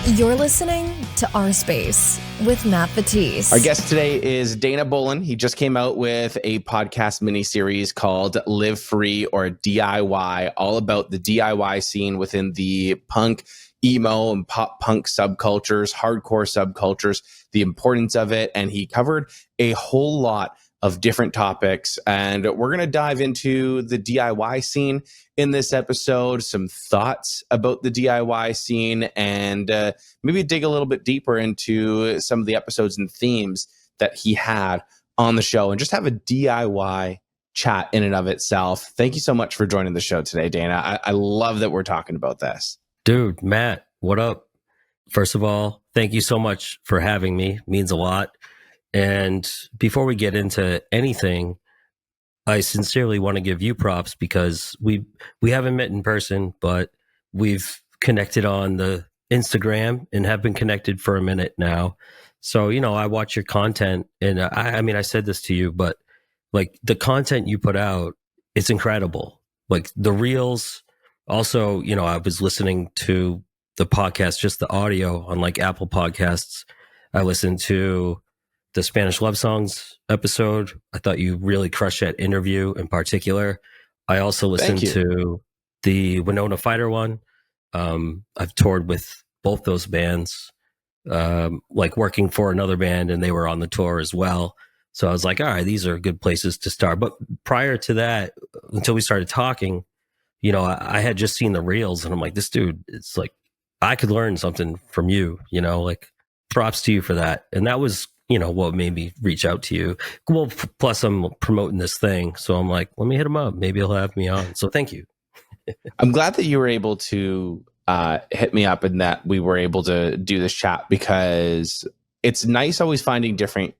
You're listening to Our Space with Matt Batiste. Our guest today is Dana Bollen. He just came out with a podcast miniseries called Live Free or D.I.Y, all about the DIY scene within the punk, emo, and pop punk subcultures, hardcore subcultures, the importance of it. And he covered a whole lot of different topics. And we're going to dive into the DIY scene in this episode, some thoughts about the DIY scene, and maybe dig a little bit deeper into some of the episodes and themes that he had on the show, and just have a DIY chat in and of itself. Thank you so much for joining the show today, Dana. I love that we're talking about this. Dude, Matt, what up? First of all, thank you so much for having me. Means a lot. And before we get into anything, I sincerely want to give you props because we haven't met in person, but we've connected on the Instagram and have been connected for a minute now. So, I watch your content, and I said this to you, but like the content you put out, it's incredible. Like the reels. Also, I was listening to the podcast, just the audio on like Apple Podcasts. I listened to the Spanish Love Songs episode. I thought you really crushed that interview in particular. I also listened to the Winona Fighter one. I've toured with both those bands, like working for another band, and they were on the tour as well. So I was like, all right, these are good places to start. But prior to that, until we started talking, I had just seen the reels, and I'm like, this dude, it's like, I could learn something from you, like props to you for that. And that was, what made me reach out to you. Well, plus I'm promoting this thing. So I'm like, let me hit him up. Maybe he'll have me on. So thank you. I'm glad that you were able to hit me up and that we were able to do this chat, because it's nice always finding different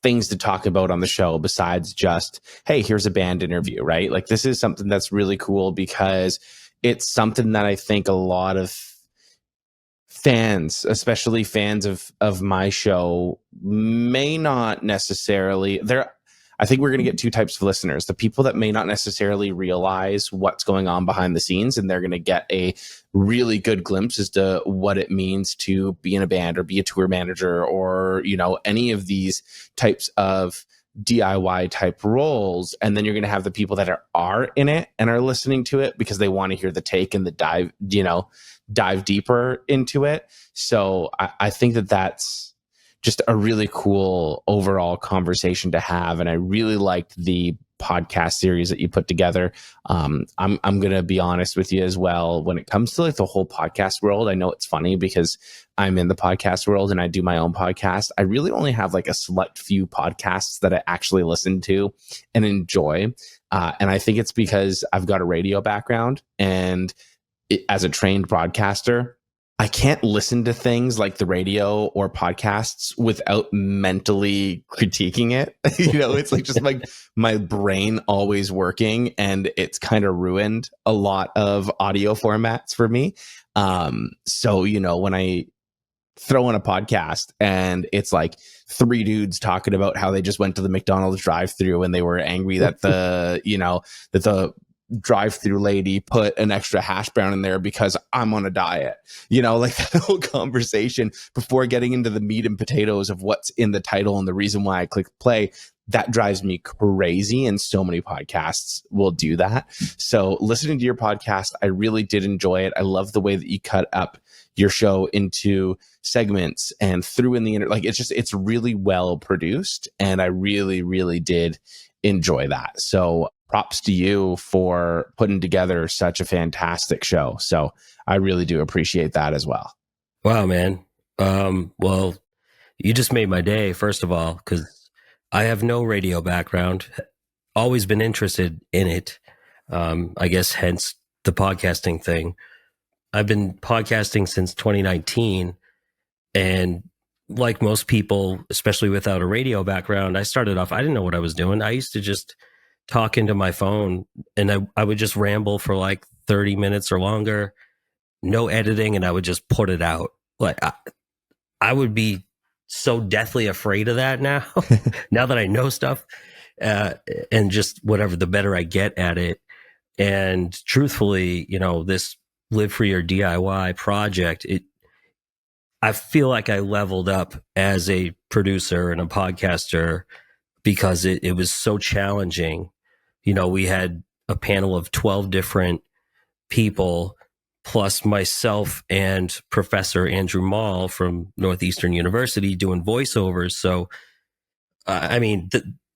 things to talk about on the show besides just, hey, here's a band interview, right? Like this is something that's really cool because it's something that I think a lot of fans, especially fans of my show, may not necessarily I think we're going to get two types of listeners: the people that may not necessarily realize what's going on behind the scenes, and they're going to get a really good glimpse as to what it means to be in a band or be a tour manager or any of these types of DIY type roles. And then you're going to have the people that are in it and are listening to it because they want to hear the take and the dive deeper into it. So I think that that's just a really cool overall conversation to have. And I really liked the podcast series that you put together. I'm going to be honest with you as well. When it comes to like the whole podcast world, I know it's funny because I'm in the podcast world and I do my own podcast. I really only have like a select few podcasts that I actually listen to and enjoy. And I think it's because I've got a radio background, and as a trained broadcaster, I can't listen to things like the radio or podcasts without mentally critiquing it. It's like just like my brain always working, and it's kind of ruined a lot of audio formats for me. So, when I throw in a podcast and it's like three dudes talking about how they just went to the McDonald's drive-thru and they were angry that the drive-through lady put an extra hash brown in there because I'm on a diet, like that whole conversation before getting into the meat and potatoes of what's in the title and the reason why I click play, that drives me crazy. And so many podcasts will do that. So listening to your podcast, I really did enjoy it. I love the way that you cut up your show into segments and threw in the like, it's really well produced. And I really, really did enjoy that. So props to you for putting together such a fantastic show. So I really do appreciate that as well. Wow, man. Well, you just made my day, first of all, because I have no radio background, always been interested in it. I guess hence the podcasting thing. I've been podcasting since 2019. And like most people, especially without a radio background, I started off, I didn't know what I was doing. I used to just talk into my phone, and I would just ramble for like 30 minutes or longer, no editing, and I would just put it out. Like I would be so deathly afraid of that now, now that I know stuff, and just whatever, the better I get at it. And truthfully, this Live Free or DIY project, I feel like I leveled up as a producer and a podcaster because it was so challenging. You know, we had a panel of 12 different people, plus myself and Professor Andrew Mall from Northeastern University doing voiceovers. So, I mean,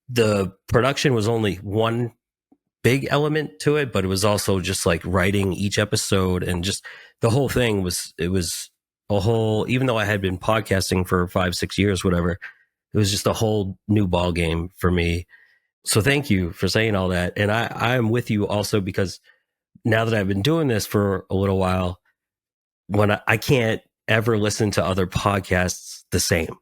the production was only one big element to it, but it was also just like writing each episode, and just the whole thing was a whole, even though I had been podcasting for 5-6 years, whatever, it was just a whole new ball game for me. So thank you for saying all that. And I'm with you also because now that I've been doing this for a little while, when I can't ever listen to other podcasts the same.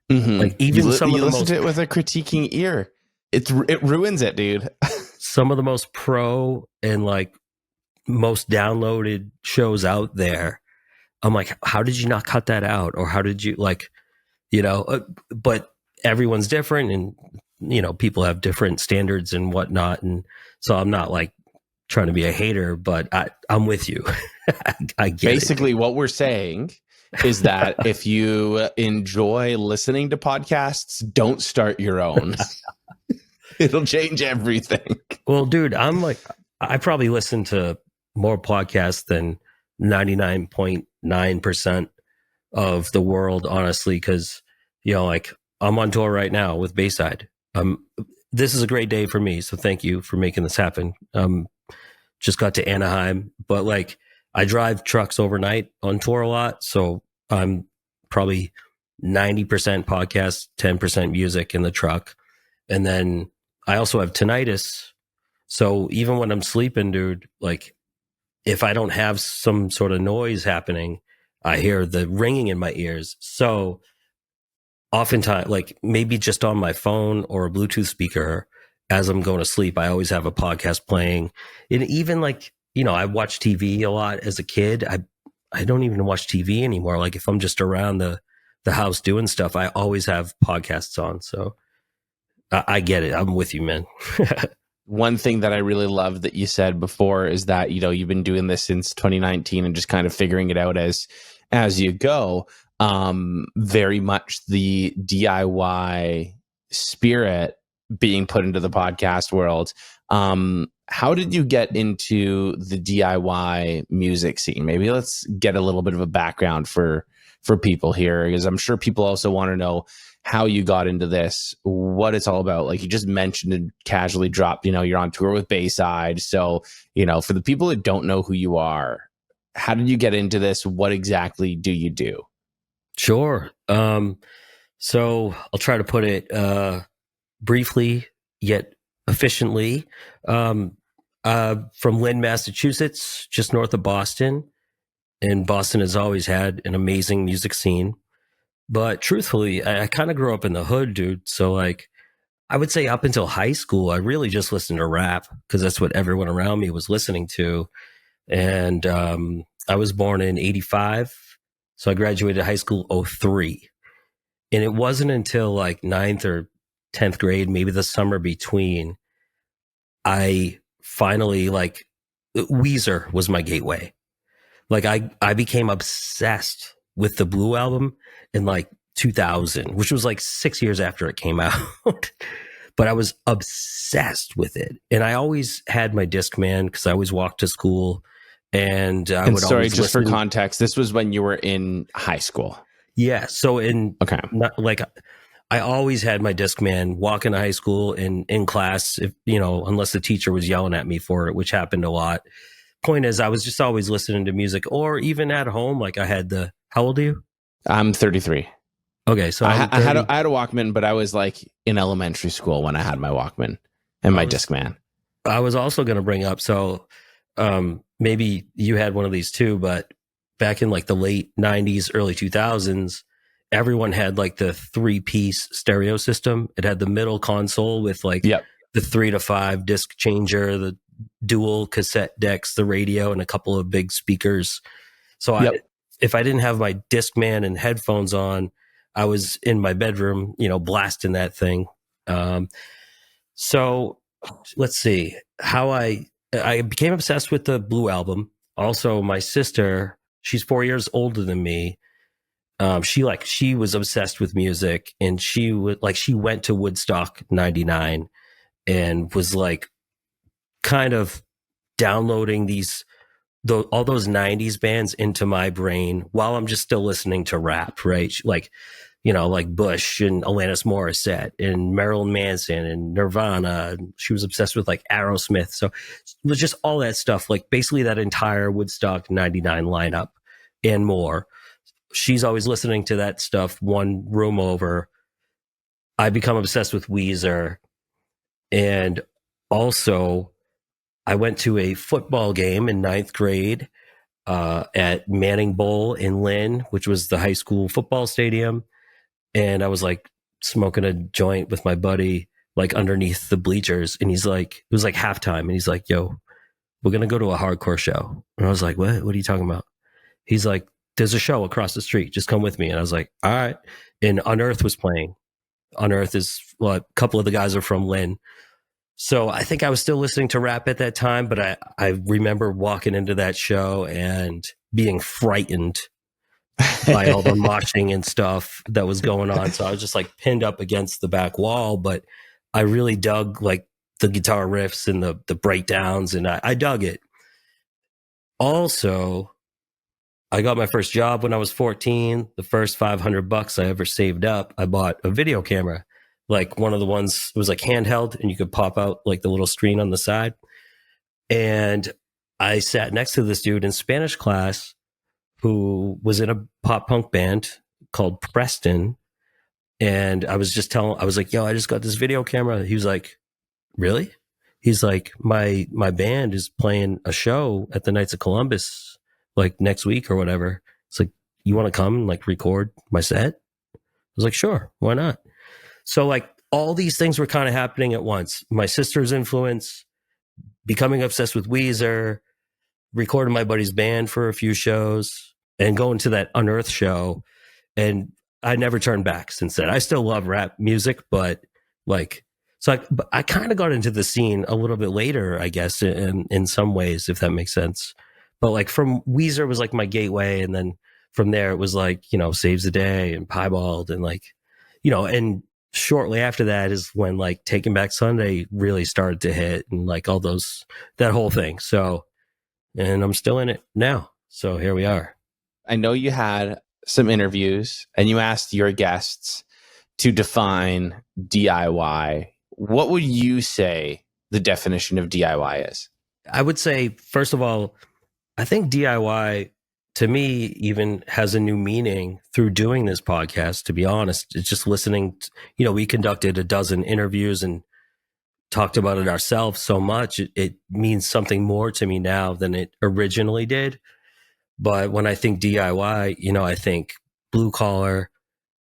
Mm-hmm. Like even you some of the listen most to it with a critiquing ear. It ruins it, dude. some of the most pro and like most downloaded shows out there. I'm like, how did you not cut that out? Or how did you like, you know, but everyone's different, and, you know, people have different standards and whatnot. And so I'm not like trying to be a hater, but I'm with you. I get Basically, what we're saying is that if you enjoy listening to podcasts, don't start your own. It'll change everything. Well, dude, I'm like, I probably listen to more podcasts than 99.9% of the world, honestly, because, you know, like I'm on tour right now with Bayside. This is a great day for me, so thank you for making this happen. Just got to Anaheim, but like I drive trucks overnight on tour a lot, so I'm probably 90% podcast, 10% music in the truck, and then I also have tinnitus. So even when I'm sleeping, dude, like if I don't have some sort of noise happening, I hear the ringing in my ears. So oftentimes, like maybe just on my phone or a Bluetooth speaker as I'm going to sleep, I always have a podcast playing. And even like, you know, I watched TV a lot as a kid. I don't even watch TV anymore. Like if I'm just around the house doing stuff, I always have podcasts on. So I get it. I'm with you, man. One thing that I really love that you said before is that, you know, you've been doing this since 2019 and just kind of figuring it out as you go. Very much the DIY spirit being put into the podcast world. How did you get into the DIY music scene? Maybe let's get a little bit of a background for people here, because I'm sure people also want to know how you got into this, what it's all about. Like you just mentioned and casually dropped, you know, you're on tour with Bayside. So, you know, for the people that don't know who you are, how did you get into this? What exactly do you do? Sure. So I'll try to put it briefly yet efficiently. From Lynn, Massachusetts, just north of Boston. And Boston has always had an amazing music scene. But truthfully, I kind of grew up in the hood, dude. So like, I would say up until high school, I really just listened to rap because that's what everyone around me was listening to. And I was born in 85. So I graduated high school 03. And it wasn't until like ninth or 10th grade, maybe the summer between, I finally like Weezer was my gateway. Like I became obsessed with the Blue album in like 2000, which was like 6 years after it came out. But I was obsessed with it. And I always had my Discman because I always walked to school. And I would sorry, always just listen. for context, this was when you were in high school. Yeah. So Okay. like I always had my Discman walking to high school and in class, if, you know, unless the teacher was yelling at me for it, which happened a lot. Point is, I was just always listening to music, or even at home. Like I had how old are you? I'm 33. Okay. So I had a Walkman, but I was like in elementary school when I had my Walkman and my Discman. I was also going to bring up, so maybe you had one of these too, but back in like the late 90s, early 2000s, everyone had like the 3-piece stereo system. It had the middle console with like the 3 to 5 disc changer, the dual cassette decks, the radio, and a couple of big speakers. So if I didn't have my Discman and headphones on, I was in my bedroom, you know, blasting that thing. So let's see how I became obsessed with the Blue album. Also, my sister, she's 4 years older than me. She was obsessed with music, and she went to Woodstock '99 and was like kind of downloading all those '90s bands into my brain while I'm just still listening to rap, right? Like, like Bush and Alanis Morissette and Marilyn Manson and Nirvana. She was obsessed with like Aerosmith. So it was just all that stuff, like basically that entire Woodstock '99 lineup and more. She's always listening to that stuff one room over. I become obsessed with Weezer. And also, I went to a football game in ninth grade at Manning Bowl in Lynn, which was the high school football stadium. And I was like smoking a joint with my buddy, like underneath the bleachers. And he's like, it was like halftime. And he's like, yo, we're going to go to a hardcore show. And I was like, what? What are you talking about? He's like, there's a show across the street. Just come with me. And I was like, all right. And Unearth was playing. Unearth is, well, a couple of the guys are from Lynn. So I think I was still listening to rap at that time, but I remember walking into that show and being frightened by all the moshing and stuff that was going on. So I was just like pinned up against the back wall, but I really dug like the guitar riffs and the breakdowns, and I dug it. Also, I got my first job when I was 14. The first $500 I ever saved up, I bought a video camera. Like one of the ones, it was like handheld and you could pop out like the little screen on the side. And I sat next to this dude in Spanish class who was in a pop punk band called Preston. And I was like, yo, I just got this video camera. He was like, really? He's like, my band is playing a show at the Knights of Columbus, like next week or whatever. It's like, you want to come and like record my set? I was like, sure, why not? So like all these things were kind of happening at once. My sister's influence, becoming obsessed with Weezer, recording my buddy's band for a few shows, and going to that Unearth show. And I never turned back since then. I still love rap music, but like, so I kind of got into the scene a little bit later, I guess, in some ways, if that makes sense. But like from Weezer was like my gateway. And then from there, it was like, Saves the Day and Piebald and like, and shortly after that is when like Taking Back Sunday really started to hit and like all that whole thing. So, and I'm still in it now. So here we are. I know you had some interviews and you asked your guests to define DIY. What would you say the definition of DIY is? I would say, first of all, I think DIY to me even has a new meaning through doing this podcast, to be honest. It's just listening. We conducted a dozen interviews and talked about it ourselves so much. It means something more to me now than it originally did. But when I think DIY, I think blue collar,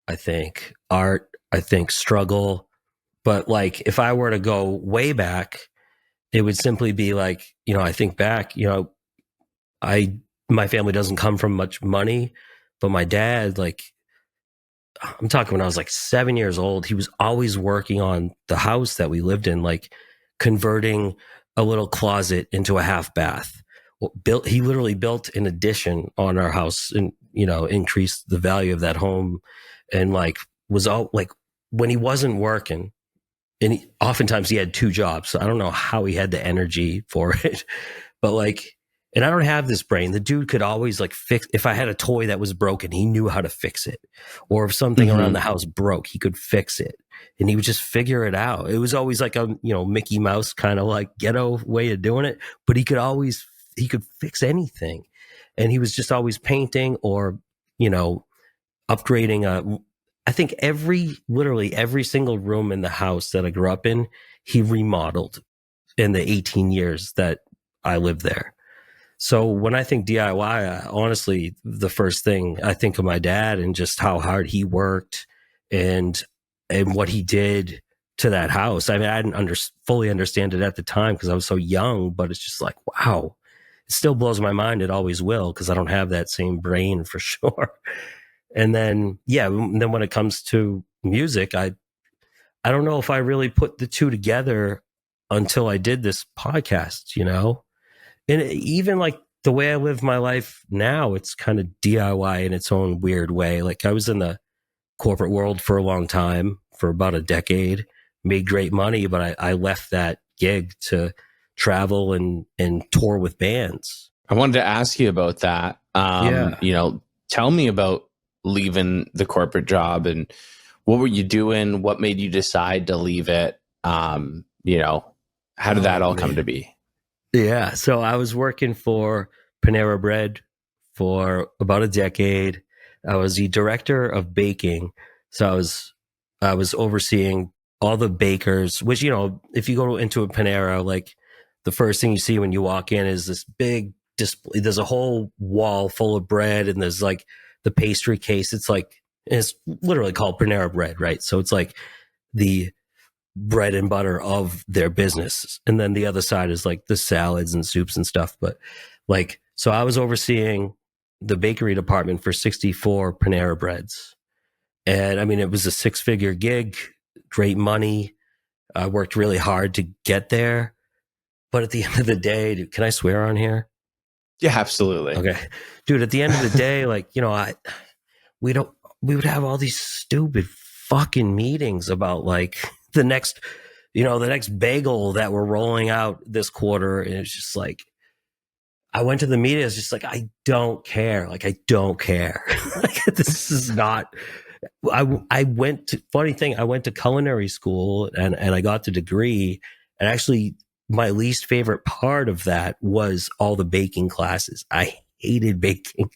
I think art, I think struggle. But like, if I were to go way back, it would simply be like, I think back, my family doesn't come from much money, but my dad, like, I'm talking when I was like 7 years old, he was always working on the house that we lived in, like converting a little closet into a half bath. He literally built an addition on our house and, increased the value of that home. And like, was all like, when he wasn't working, and oftentimes he had two jobs. So I don't know how he had the energy for it, but like, and I don't have this brain. The dude could always like fix, if I had a toy that was broken, he knew how to fix it. Or if something around the house broke, he could fix it. And he would just figure it out. It was always like a, Mickey Mouse kind of like ghetto way of doing it. But he could fix anything. And he was just always painting or, upgrading I think literally every single room in the house that I grew up in, he remodeled in the 18 years that I lived there. So when I think DIY, honestly, the first thing I think of my dad and just how hard he worked and what he did to that house. I mean, I didn't fully understand it at the time because I was so young, but it's just like, wow, it still blows my mind. It always will because I don't have that same brain for sure. And then, then when it comes to music, I don't know if I really put the two together until I did this podcast, And even like the way I live my life now, it's kind of DIY in its own weird way. Like I was in the corporate world for a long time, for about a decade, made great money, but I left that gig to travel and tour with bands. I wanted to ask you about that. Yeah. Tell me about leaving the corporate job and what were you doing? What made you decide to leave it? How did that all come to be? Yeah. So I was working for Panera Bread for about a decade. I was the director of baking. So I was overseeing all the bakers, which, if you go into a Panera, like the first thing you see when you walk in is this big display. There's a whole wall full of bread and there's like the pastry case. It's literally called Panera Bread, right? So it's like the bread and butter of their business. And then the other side is like the salads and soups and stuff. But like, so I was overseeing the bakery department for 64 Panera Breads. And I mean, it was a 6-figure gig, great money. I worked really hard to get there. But at the end of the day, dude, can I swear on here? Yeah, absolutely. Okay. Dude, at the end of the day, like, we would have all these stupid fucking meetings about like the next bagel that we're rolling out this quarter. And it's just like, I went to the meeting. It's just like, I don't care. Like, I don't care. Like, this is not, funny thing, I went to culinary school and I got the degree. And actually, my least favorite part of that was all the baking classes. I hated baking.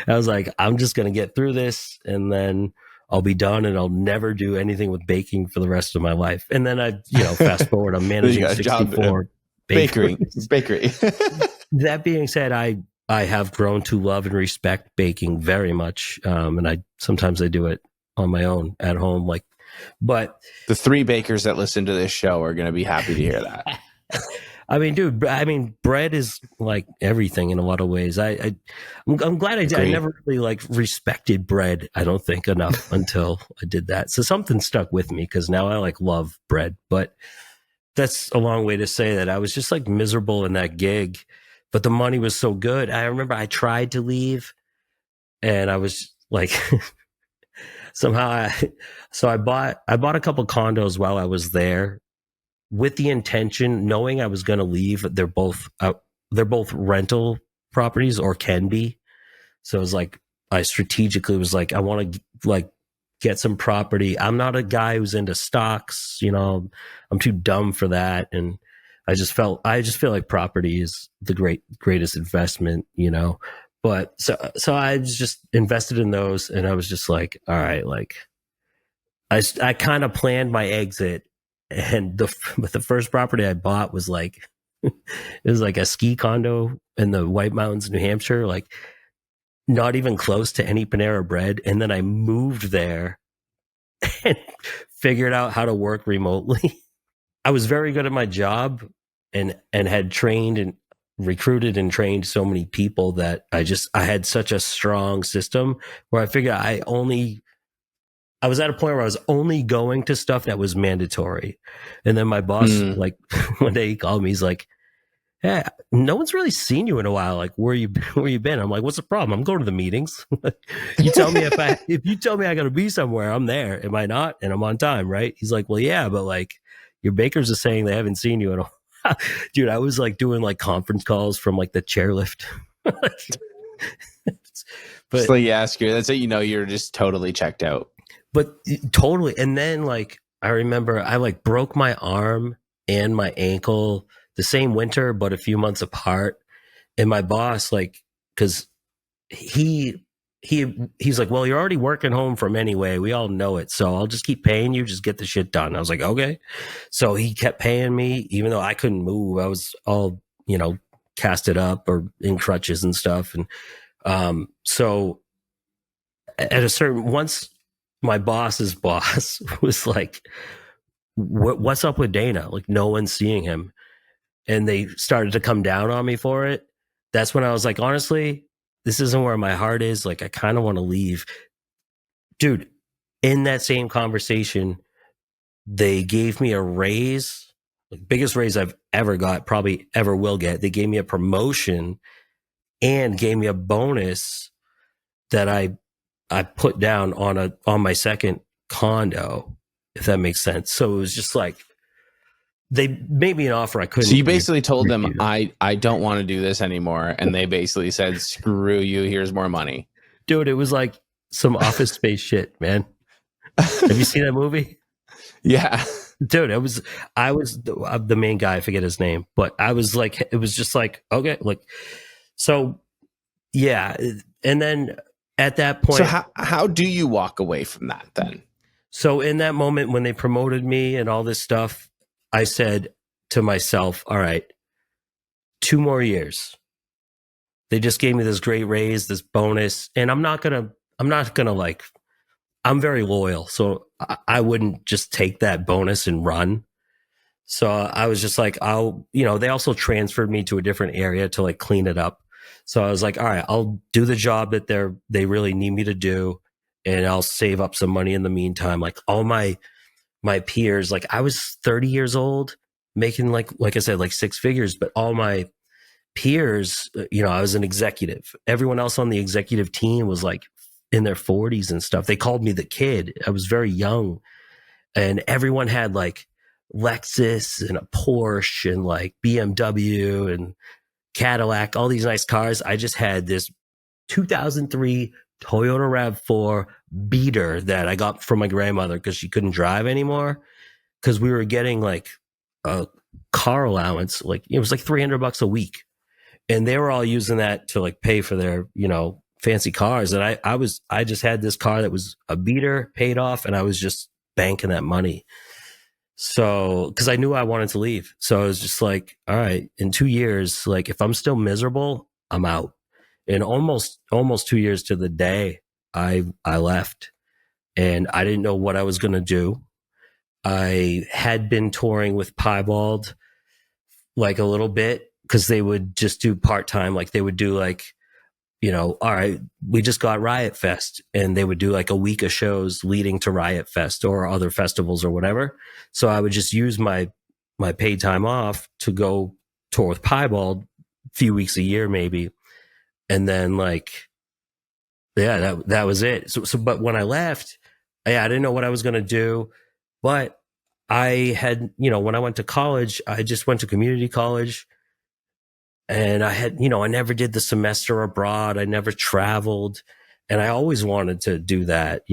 I was like, I'm just going to get through this and then I'll be done and I'll never do anything with baking for the rest of my life. And then fast forward, I'm managing 64 bakery. That being said, I have grown to love and respect baking very much. And sometimes I do it on my own at home. But the 3 bakers that listen to this show are going to be happy to hear that. I mean, dude, bread is like everything in a lot of ways. I'm glad I did. I never really like respected bread, I don't think, enough until I did that. So something stuck with me because now I like love bread. But that's a long way to say that I was just like miserable in that gig, but the money was so good. I remember I tried to leave and I was like, I bought a couple condos while I was there with the intention, knowing I was going to leave. They're both rental properties or can be. So it was like, I strategically was like, I want to like get some property. I'm not a guy who's into stocks, I'm too dumb for that. And I just feel like property is the greatest investment, but so I just invested in those and I was just like, all right, like I kind of planned my exit. And the first property I bought was like, it was like a ski condo in the White Mountains, New Hampshire, like not even close to any Panera Bread. And then I moved there and figured out how to work remotely. I was very good at my job and had trained and recruited and trained so many people that I had such a strong system where I figured I was at a point where I was only going to stuff that was mandatory. And then my boss, like one day he called me, he's like, "Hey, no one's really seen you in a while. Like, where you been?" I'm like, "What's the problem? I'm going to the meetings. You tell me if you tell me I got to be somewhere, I'm there. Am I not? And I'm on time, right?" He's like, "Well, yeah, but like your bakers are saying they haven't seen you in a while." Dude, I was like doing like conference calls from like the chairlift. But so you ask you, that's how you're just totally checked out. But totally. And then like, I remember I like broke my arm and my ankle the same winter, but a few months apart. And my boss, like, cause he's like, "Well, you're already working home from anyway. We all know it. So I'll just keep paying you. Just get the shit done." I was like, "Okay." So he kept paying me, even though I couldn't move. I was all, casted up or in crutches and stuff. And, so at a certain, once my boss's boss was like, "What's up with Dana? Like, no one's seeing him." And they started to come down on me for it. That's when I was like, honestly, this isn't where my heart is. Like, I kind of want to leave. Dude, in that same conversation, they gave me a raise, like biggest raise I've ever got, probably ever will get. They gave me a promotion and gave me a bonus that I put down on my second condo, if that makes sense. So it was just like they made me an offer I couldn't. So you basically told them, refuse. I don't want to do this anymore. And they basically said, screw you. Here's more money. Dude, it was like some Office Space shit, man. Have you seen that movie? Yeah. Dude, I was the main guy. I forget his name, but I was like, it was just like, okay, like, so yeah. And then at that point, So how do you walk away from that then? so in that moment when they promoted me and all this stuff, I said to myself, all right, 2 more years. They just gave me this great raise, this bonus, and I'm not gonna like, I'm very loyal. So I wouldn't just take that bonus and run. So I was just like, they also transferred me to a different area to like clean it up. So I was like, all right, I'll do the job that they really need me to do. And I'll save up some money in the meantime. Like all my peers, like I was 30 years old making like I said, like six figures, but all my peers, I was an executive. Everyone else on the executive team was like in their 40s and stuff. They called me the kid. I was very young, and everyone had like Lexus and a Porsche and like BMW and Cadillac, all these nice cars. I just had this 2003 Toyota RAV4 beater that I got from my grandmother because she couldn't drive anymore, because we were getting like a car allowance. Like it was like $300 a week. And they were all using that to like pay for their, fancy cars. And I just had this car that was a beater, paid off, and I was just banking that money. So, cause I knew I wanted to leave. So I was just like, all right, in 2 years, like if I'm still miserable, I'm out. And almost 2 years to the day, I left, and I didn't know what I was going to do. I had been touring with Piebald like a little bit, because they would just do part-time. Like they would do like, all right, we just got Riot Fest, and they would do like a week of shows leading to Riot Fest or other festivals or whatever. So I would just use my paid time off to go tour with Piebald a few weeks a year, maybe. And then like, yeah, that was it. So, but when I left, yeah, I didn't know what I was going to do, but I had, when I went to college, I just went to community college. And I had, I never did the semester abroad. I never traveled. And I always wanted to do that.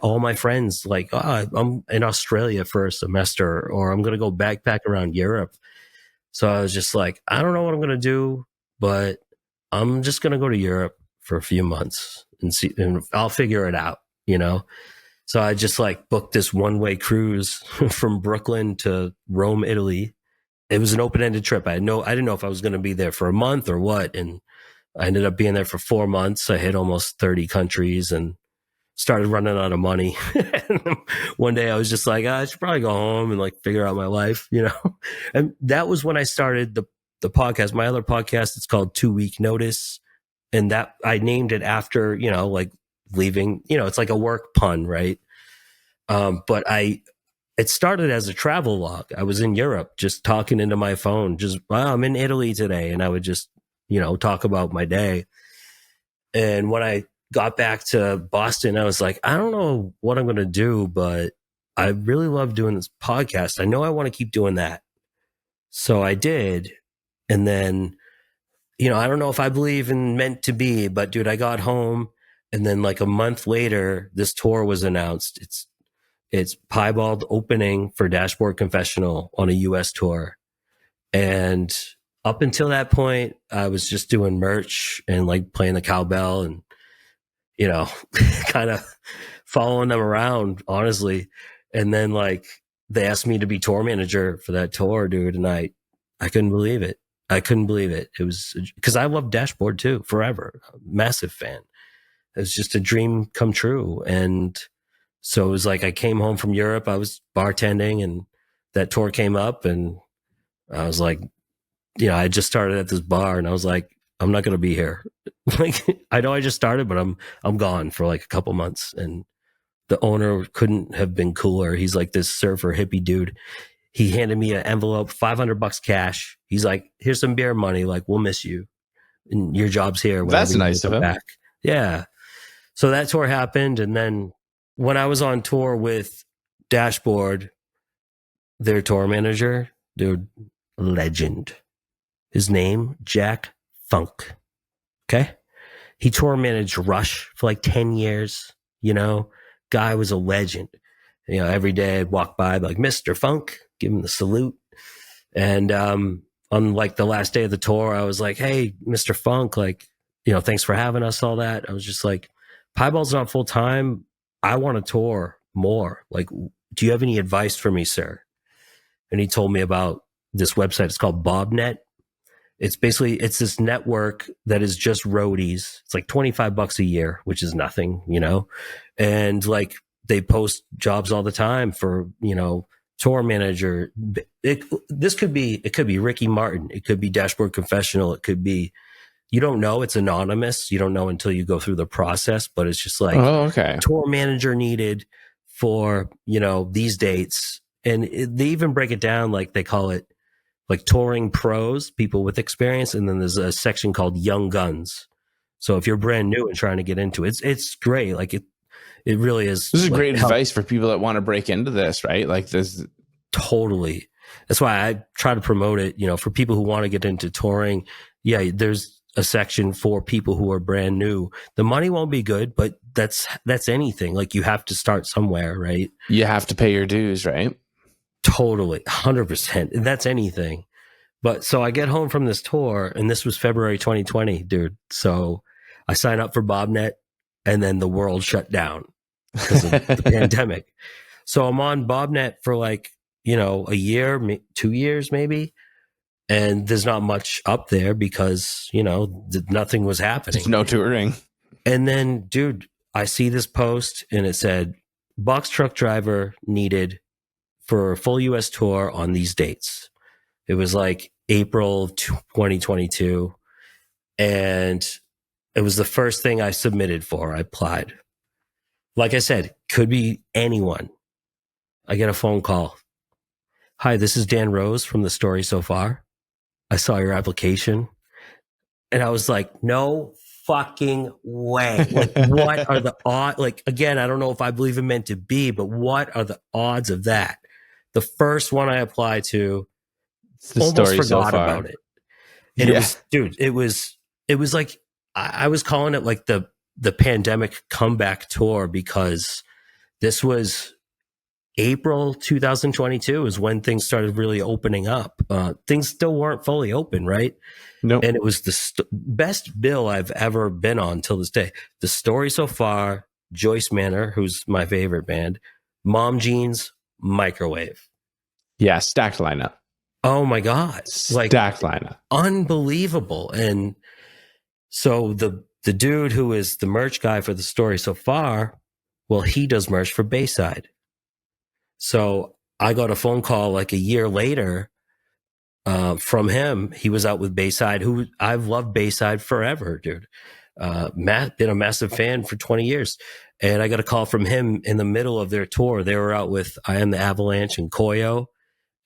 All my friends like, I'm in Australia for a semester, or I'm going to go backpack around Europe. So I was just like, I don't know what I'm going to do, but I'm just going to go to Europe for a few months and see, and I'll figure it out, So I just like booked this one-way cruise from Brooklyn to Rome, Italy. It was an open-ended trip. I didn't know if I was going to be there for a month or what. And I ended up being there for 4 months. I hit almost 30 countries and started running out of money. One day I was just like, I should probably go home and like figure out my life, And that was when I started the podcast. My other podcast, it's called 2 Week Notice. And that I named it after, like leaving, it's like a work pun, right? But it started as a travel log. I was in Europe just talking into my phone, just, wow, I'm in Italy today. And I would just, talk about my day. And when I got back to Boston, I was like, I don't know what I'm going to do, but I really love doing this podcast. I know I want to keep doing that. So I did. And then, I don't know if I believe in meant to be, but dude, I got home, and then like a month later, this tour was announced. It's Piebald opening for Dashboard Confessional on a US tour. And up until that point, I was just doing merch and like playing the cowbell and, kind of following them around, honestly. And then like they asked me to be tour manager for that tour, dude. And I couldn't believe it. I couldn't believe it. It was because I loved Dashboard too, forever. Massive fan. It was just a dream come true. And so it was like I came home from Europe, I was bartending, and that tour came up, and I was like, I just started at this bar, and I was like, I'm not going to be here. Like, I know I just started, but I'm gone for like a couple months. And the owner couldn't have been cooler. He's like this surfer hippie dude. He handed me an envelope, $500 cash. He's like, here's some beer money. Like, we'll miss you. and your job's here. That's whenever you nice of come him. back. Yeah. So that tour happened. And then when I was on tour with Dashboard, their tour manager, dude, legend. His name, Jack Funk. Okay. He tour managed Rush for like 10 years. You know, guy was a legend. You know, every day I'd walk by, like, Mr. Funk, give him the salute. And on like the last day of the tour, I was like, hey, Mr. Funk, like, you know, thanks for having us, all that. I was just like, Piebald's not full time. I want to tour more. Like, do you have any advice for me, sir? And he told me about this website. It's called BobNet. It's this network that is just roadies. It's like $25 a year, which is nothing, you know? And like they post jobs all the time for, you know, tour manager. It could be Ricky Martin. It could be Dashboard Confessional. It could be, you don't know. It's anonymous. You don't know until you go through the process, but it's just like, Oh, okay. tour manager needed for, you know, these dates. And they even break it down, like they call it like touring pros, people with experience. And then there's a section called Young Guns. So if you're brand new and trying to get into it, it's great. Like it really is. This is like, great advice for people that want to break into this, right? Like this. Totally. That's why I try to promote it, you know, for people who want to get into touring. Yeah, there's a section for people who are brand new. The money won't be good, but that's anything. Like you have to start somewhere, right? You have to pay your dues, right? Totally. 100%. And that's anything. But so I get home from this tour, and this was February 2020, dude. So I sign up for BobNet, and then the world shut down because of the pandemic. So I'm on BobNet for like, you know, a year, 2 years maybe. And there's not much up there because, you know, nothing was happening. There's no touring. And then, dude, I see this post and it said, box truck driver needed for a full US tour on these dates. It was like April of 2022. And it was the first thing I submitted for. I applied. Like I said, could be anyone. I get a phone call. Hi, this is Dan Rose from The Story So Far. I saw your application. And I was like, no fucking way. Like, what are the odds? Like, again, I don't know if I believe it meant to be, but what are the odds of that? The first one I applied to, almost forgot about it. And it was, dude, it was like, I was calling it like the pandemic comeback tour, because this was April 2022 is when things started really opening up. Things still weren't fully open, right? Nope. And it was the best bill I've ever been on till this day. The Story So Far, Joyce Manor, who's my favorite band, Mom Jeans, Microwave. Yeah, stacked lineup. Oh my God. Like, stacked lineup. Unbelievable. And so the dude who is the merch guy for The Story So Far, well, he does merch for Bayside. So I got a phone call like a year later from him. He was out with Bayside, who I've loved Bayside forever, dude. Matt, been a massive fan for 20 years. And I got a call from him in the middle of their tour. They were out with I Am the Avalanche and Koyo.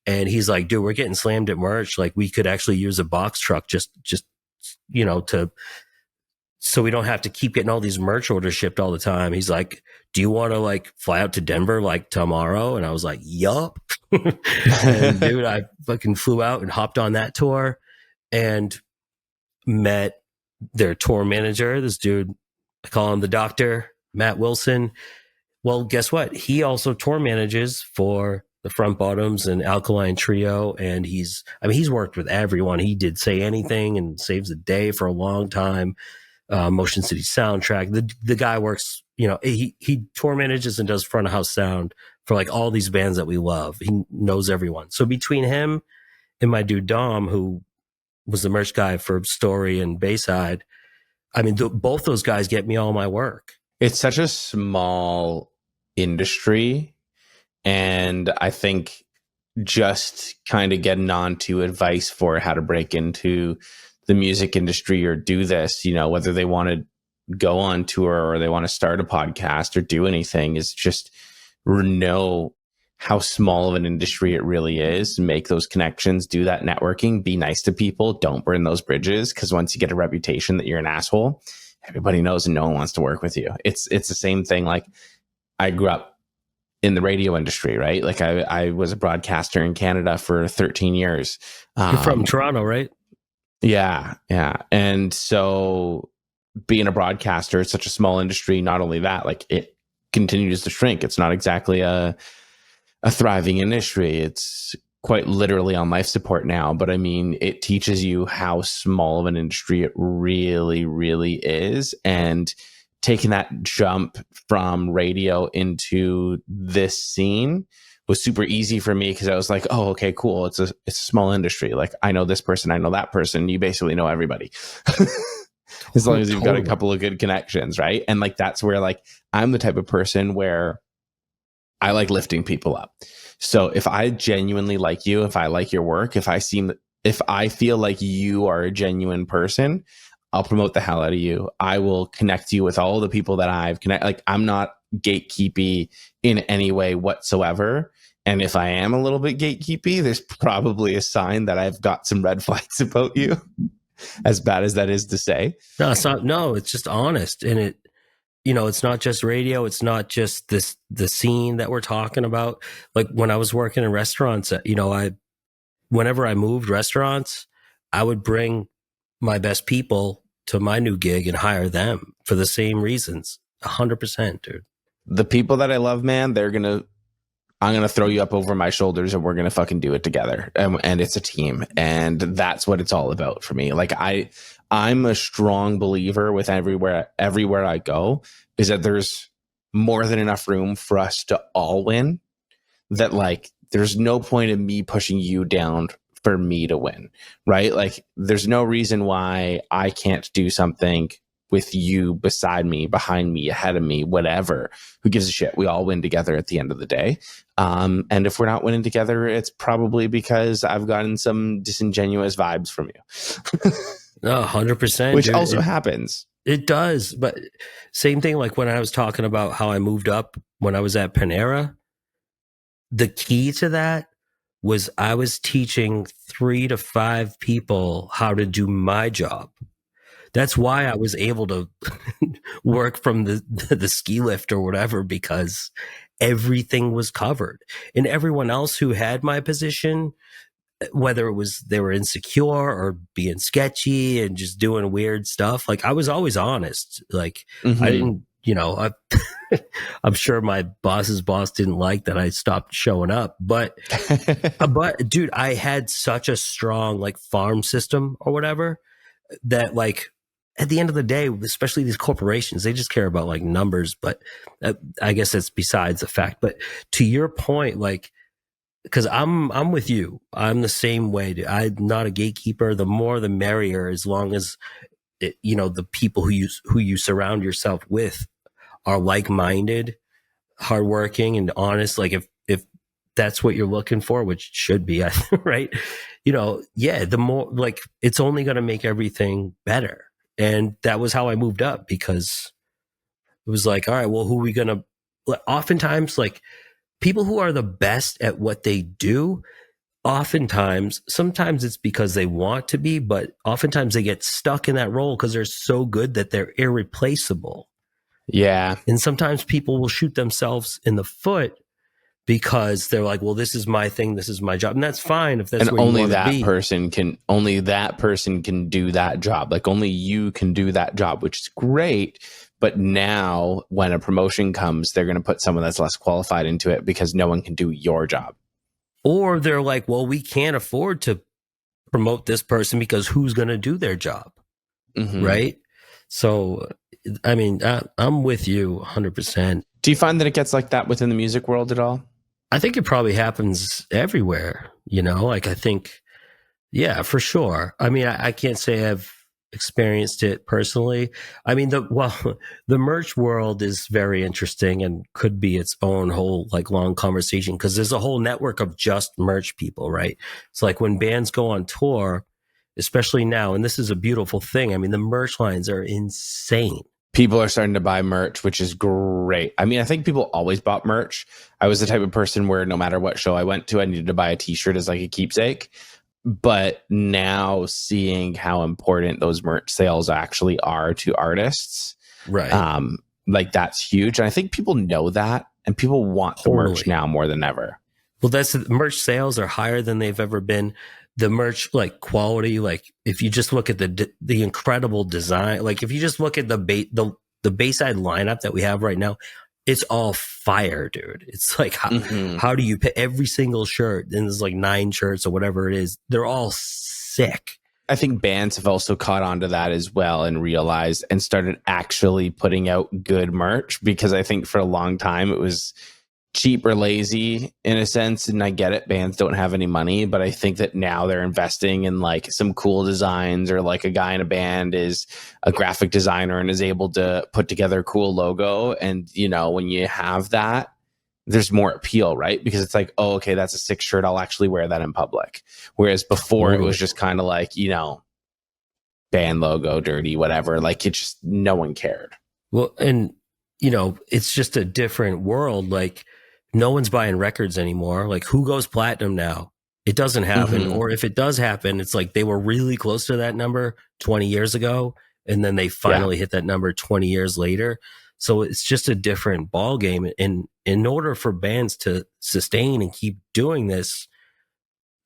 And he's like, dude, we're getting slammed at merch. Like, we could actually use a box truck just, you know, so we don't have to keep getting all these merch orders shipped all the time. He's like, do you want to like fly out to Denver like tomorrow? And I was like, yup. And dude, I fucking flew out and hopped on that tour and met their tour manager, this dude, I call him the doctor, Matt Wilson. Well, guess what? He also tour manages for the Front Bottoms and Alkaline Trio. And he's worked with everyone. He did Say Anything and Saves the Day for a long time. Motion City Soundtrack. The guy works, you know, he tour manages and does front of house sound for like all these bands that we love. He knows everyone. So between him and my dude Dom, who was the merch guy for Story and Bayside, I mean, both those guys get me all my work. It's such a small industry. And I think just kind of getting on to advice for how to break into the music industry or do this, you know, whether they want to go on tour or they want to start a podcast or do anything, is just know how small of an industry it really is. Make those connections, do that networking, be nice to people, don't burn those bridges. Because once you get a reputation that you're an asshole, everybody knows and no one wants to work with you. It's the same thing. Like, I grew up in the radio industry, right? Like, I was a broadcaster in Canada for 13 years. You're from Toronto, right? Yeah. And so being a broadcaster, it's such a small industry. Not only that, like, it continues to shrink. It's not exactly a thriving industry. It's quite literally on life support now. But I mean, it teaches you how small of an industry it really, really is. And taking that jump from radio into this scene was super easy for me, because I was like, oh, okay, cool. It's a small industry. Like, I know this person, I know that person. You basically know everybody. As long as you've got a couple of good connections, right? And like, that's where, like, I'm the type of person where I like lifting people up. So if I genuinely like you, if I like your work, if I feel like you are a genuine person, I'll promote the hell out of you. I will connect you with all the people that I've connected. Like, I'm not gatekeepy in any way whatsoever. And if I am a little bit gatekeepy, there's probably a sign that I've got some red flags about you, as bad as that is to say. No, it's not. No, it's just honest. And it, it's not just radio. It's not just the scene that we're talking about. Like, when I was working in restaurants, whenever I moved restaurants, I would bring my best people to my new gig and hire them for the same reasons. 100%, dude. The people that I love, man, I'm going to throw you up over my shoulders and we're going to fucking do it together. And it's a team. And that's what it's all about for me. Like, I'm a strong believer with everywhere I go, is that there's more than enough room for us to all win. That, like, there's no point in me pushing you down for me to win, right? Like, there's no reason why I can't do something with you beside me, behind me, ahead of me, whatever. Who gives a shit? We all win together at the end of the day. And if we're not winning together, it's probably because I've gotten some disingenuous vibes from you. No, 100%. Which also happens. It does. But same thing, like when I was talking about how I moved up when I was at Panera, the key to that was I was teaching 3 to 5 people how to do my job. That's why I was able to work from the ski lift or whatever, because everything was covered. And everyone else who had my position, whether it was they were insecure or being sketchy and just doing weird stuff, like, I was always honest. Like, I didn't, I'm sure my boss's boss didn't like that I stopped showing up, but dude, I had such a strong, like, farm system or whatever, that, like, at the end of the day, especially these corporations, they just care about, like, numbers. But I guess that's besides the fact. But to your point, like, because I'm with you, I'm the same way. I'm not a gatekeeper. The more, the merrier, as long as the people who you surround yourself with are like-minded, hardworking, and honest. Like, if that's what you're looking for, which should be, right? The more, like, it's only going to make everything better. And that was how I moved up, because it was like, all right, well, who are we going to, oftentimes, like, people who are the best at what they do, sometimes it's because they want to be, but oftentimes they get stuck in that role because they're so good that they're irreplaceable. Yeah. And sometimes people will shoot themselves in the foot because they're like, well, this is my thing, this is my job. And that's fine if that's where you want to be. Only that person can do that job. Like, only you can do that job, which is great. But now when a promotion comes, they're going to put someone that's less qualified into it because no one can do your job. Or they're like, well, we can't afford to promote this person because who's going to do their job? Mm-hmm. Right? So, I mean, I'm with you 100%. Do you find that it gets like that within the music world at all? I think it probably happens everywhere, like, I think, yeah, for sure. I mean, I can't say I've experienced it personally. I mean, the merch world is very interesting and could be its own whole, like, long conversation, because there's a whole network of just merch people, right? It's like when bands go on tour, especially now, and this is a beautiful thing. I mean, the merch lines are insane. People are starting to buy merch, which is great. I mean, I think people always bought merch. I was the type of person where no matter what show I went to, I needed to buy a t-shirt as like a keepsake. But now seeing how important those merch sales actually are to artists, Right. like that's huge. And I think people know that, and people want the merch now more than ever. Well, that's merch sales are higher than they've ever been. The merch like quality, like if you just look at the incredible design, like if you just look at the Bayside lineup that we have right now, it's all fire, dude. It's like how do you pick every single shirt? And there's like 9 shirts or whatever it is. They're all sick. I think bands have also caught on to that as well and realized and started actually putting out good merch, because I think for a long time it was cheap or lazy in a sense. And I get it, bands don't have any money, but I think that now they're investing in like some cool designs, or like a guy in a band is a graphic designer and is able to put together a cool logo. And, you know, when you have that, there's more appeal, right? Because it's like, oh, okay, that's a sick shirt. I'll actually wear that in public. Whereas before it was just kind of like, you know, band logo, dirty, whatever. Like it just, no one cared. Well, and you know, it's just a different world. Like no one's buying records anymore. Like who goes platinum now? It doesn't happen. Or if it does happen, it's like they were really close to that number 20 years ago. And then they finally hit that number 20 years later. So it's just a different ball game. And in order for bands to sustain and keep doing this,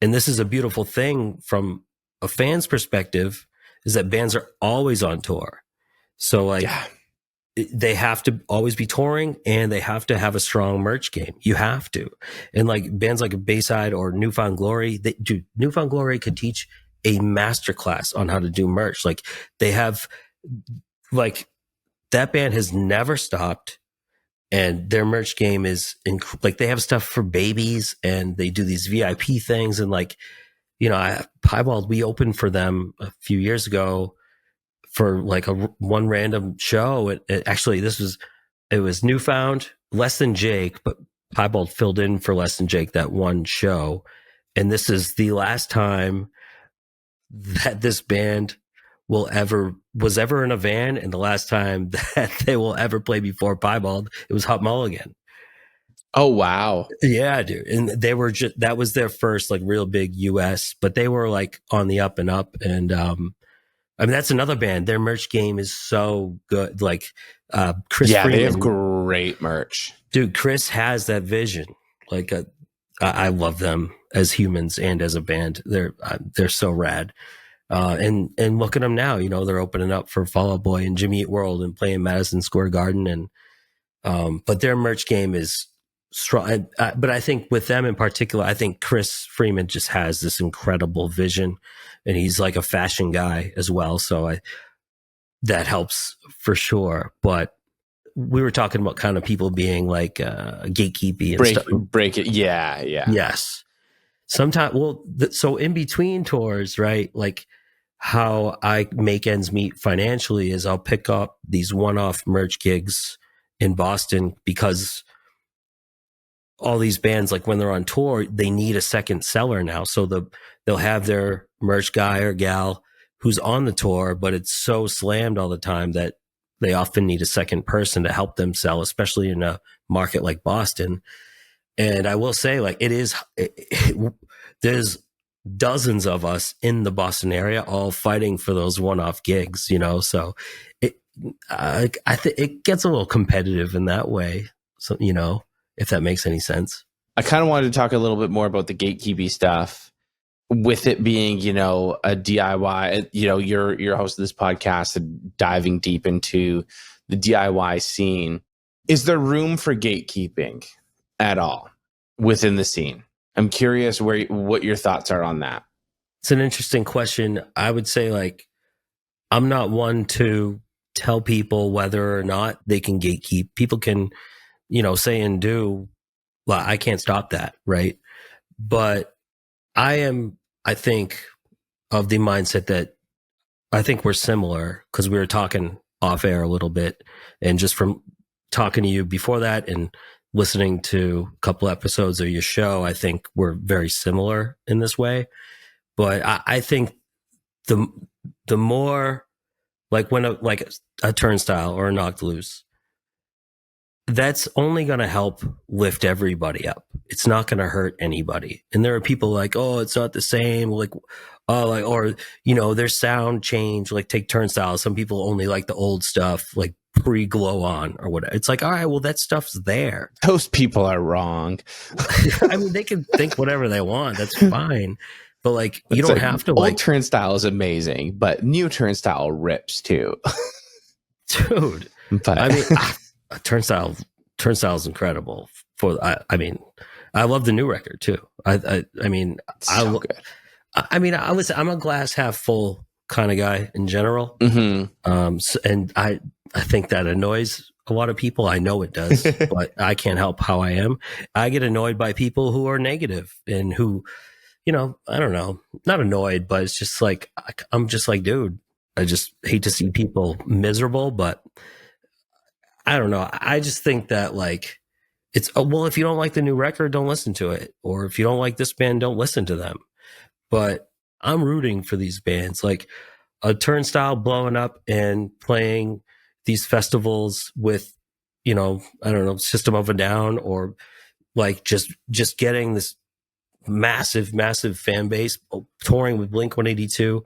and this is a beautiful thing from a fan's perspective, is that bands are always on tour. So like they have to always be touring, and they have to have a strong merch game. You have to. And like bands like Bayside or Newfound Glory, Newfound Glory could teach a masterclass on how to do merch. Like they have, like that band has never stopped, and their merch game is like they have stuff for babies, and they do these VIP things. And like, you know, Piebald, we opened for them a few years ago for like one random show. It was Newfound, Less Than Jake, but Piebald filled in for Less Than Jake that one show. And this is the last time that this band was ever in a van, and the last time that they will ever play before Piebald, it was Hot Mulligan. Oh, wow. Yeah, dude. And they were that was their first like real big US, but they were like on the up and up. And, I mean, that's another band. Their merch game is so good. Like, Chris Freeman, they have great merch. Dude, Chris has that vision. Like, I love them as humans and as a band. They're so rad. And look at them now, you know, they're opening up for Fall Out Boy and Jimmy Eat World and playing Madison Square Garden. And, but their merch game is strong. But I think with them in particular, I think Chris Freeman just has this incredible vision, and he's like a fashion guy as well. So that helps for sure. But we were talking about kind of people being like, gatekeepy and stuff. Break it. Yeah. Yeah. Yes. Sometimes, so in between tours, right? Like how I make ends meet financially is I'll pick up these one-off merch gigs in Boston, because all these bands, like when they're on tour, they need a second seller now. So they'll have their merch guy or gal who's on the tour, but it's so slammed all the time that they often need a second person to help them sell, especially in a market like Boston. And I will say, like, there's dozens of us in the Boston area all fighting for those one-off gigs, you know? So I think it gets a little competitive in that way. So, you know, if that makes any sense. I kind of wanted to talk a little bit more about the gatekeeping stuff, with it being, you know, a DIY, you know, you're host of this podcast and diving deep into the DIY scene. Is there room for gatekeeping at all within the scene? I'm curious what your thoughts are on that. It's an interesting question. I would say, like, I'm not one to tell people whether or not they can gatekeep. People can, you know, say and do. Well, I can't stop that, right? But I think, of the mindset that I think we're similar, because we were talking off air a little bit, and just from talking to you before that and listening to a couple episodes of your show, I think we're very similar in this way. But I think the more like when a Turnstile or a Knocked Loose, that's only going to help lift everybody up. It's not going to hurt anybody. And there are people like, oh, it's not the same. Like, oh, like, or, their sound change, like take Turnstile. Some people only like the old stuff, like pre-Glow On or whatever. It's like, all right, well, that stuff's there. Those people are wrong. I mean, they can think whatever they want. That's fine. But like, you don't have to old Turnstile is amazing, but new Turnstile rips too. Dude. But I mean, Turnstile is incredible. I love the new record too. I mean, so good. I'm a glass half full kind of guy in general. Mm-hmm. And I think that annoys a lot of people. I know it does, but I can't help how I am. I get annoyed by people who are negative and who, I don't know, not annoyed, but it's just like, I'm just like, dude, I just hate to see people miserable, but I don't know. I just think that like it's well, if you don't like the new record, don't listen to it. Or if you don't like this band, don't listen to them. But I'm rooting for these bands, like a Turnstile blowing up and playing these festivals with, I don't know, System of a Down, or like just getting this massive, massive fan base, touring with Blink-182.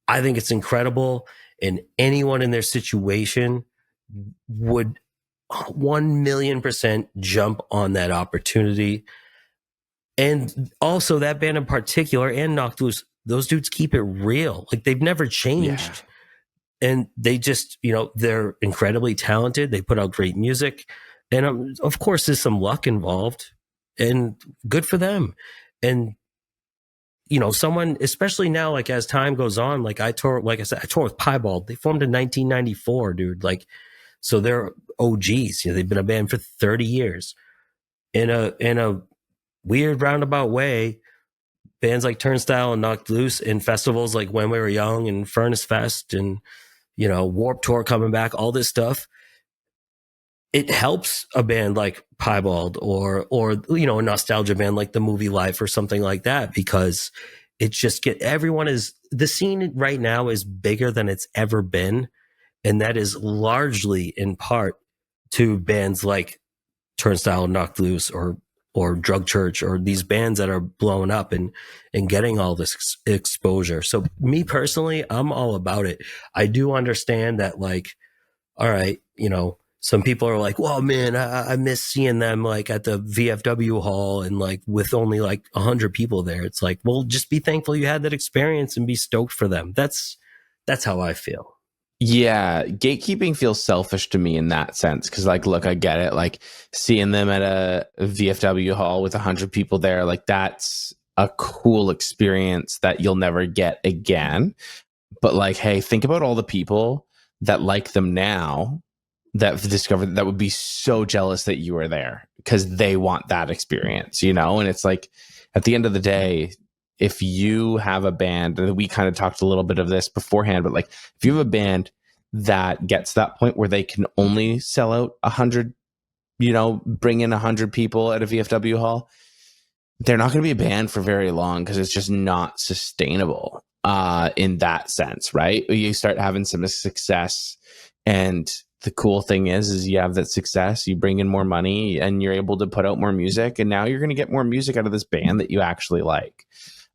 I think it's incredible. And anyone in their situation would 1,000,000% jump on that opportunity. And also that band in particular and Knocked Loose, those dudes keep it real. Like they've never changed. Yeah. And they just, they're incredibly talented. They put out great music. And of course there's some luck involved, and good for them. And, someone, especially now, like as time goes on, like I tour with Piebald. They formed in 1994, dude. Like, so they're OGs. They've been a band for 30 years. In a weird roundabout way, bands like Turnstile and Knocked Loose in festivals like When We Were Young and Furnace Fest and, Warped Tour coming back, all this stuff, it helps a band like Piebald or a nostalgia band like The Movie Life or something like that, because it just the scene right now is bigger than it's ever been. And that is largely in part to bands like Turnstile, Knocked Loose, or Drug Church, or these bands that are blowing up and getting all this exposure. So me personally, I'm all about it. I do understand that, like, all right, some people are like, well, man, I miss seeing them like at the VFW hall and like with only like 100 people there. It's like, well, just be thankful you had that experience and be stoked for them. That's how I feel. Yeah, gatekeeping feels selfish to me in that sense, because like, look, I get it. Like seeing them at a VFW hall with 100 people there, like that's a cool experience that you'll never get again. But like, hey, think about all the people that like them now that have discovered that would be so jealous that you were there because they want that experience, And it's like, at the end of the day, if you have a band, and we kind of talked a little bit of this beforehand, but like if you have a band that gets to that point where they can only sell out 100, bring in 100 people at a VFW hall, they're not going to be a band for very long, because it's just not sustainable in that sense, right? You start having some success, and the cool thing is you have that success, you bring in more money, and you're able to put out more music, and now you're going to get more music out of this band that you actually like.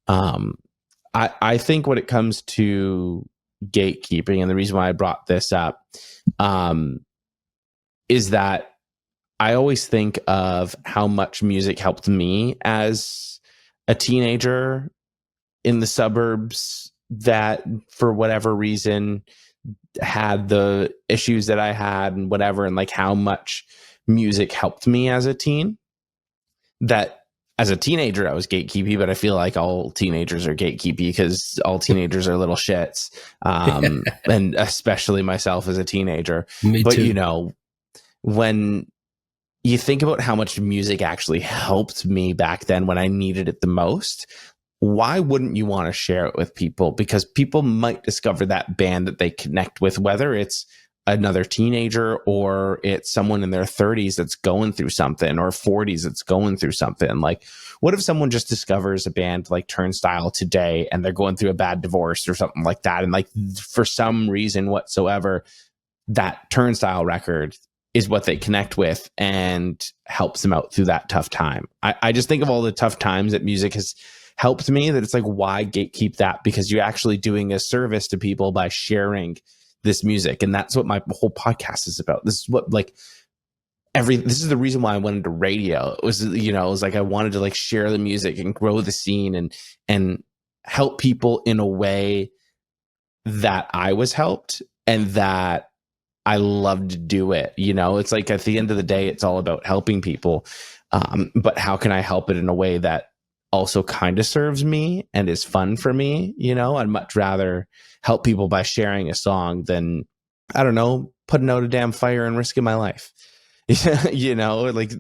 I think when it comes to gatekeeping, and the reason why I brought this up, is that I always think of how much music helped me as a teenager in the suburbs that, for whatever reason, had the issues that I had and whatever, and like how much music helped me as a teen. That as a teenager, I was gatekeepy, but I feel like all teenagers are gatekeepy because all teenagers are little shits. And especially myself as a teenager. Me but too. When you think about how much music actually helped me back then when I needed it the most, why wouldn't you want to share it with people? Because people might discover that band that they connect with, whether it's another teenager, or it's someone in their 30s that's going through something, or 40s that's going through something. Like, what if someone just discovers a band like Turnstile today and they're going through a bad divorce or something like that, and like for some reason whatsoever, that Turnstile record is what they connect with and helps them out through that tough time. I just think of all the tough times that music has helped me, that it's like, why gatekeep that? Because you're actually doing a service to people by sharing this music. And that's what my whole podcast is about. This is what, like, this is the reason why I went into radio. It was, you know, it was like, I wanted to like share the music and grow the scene and help people in a way that I was helped and that I love to do it. You know, it's like, at the end of the day, it's all about helping people. But how can I help it in a way that also kind of serves me and is fun for me? You know, I'd much rather help people by sharing a song than, I don't know, putting out a damn fire and risking my life. You know, like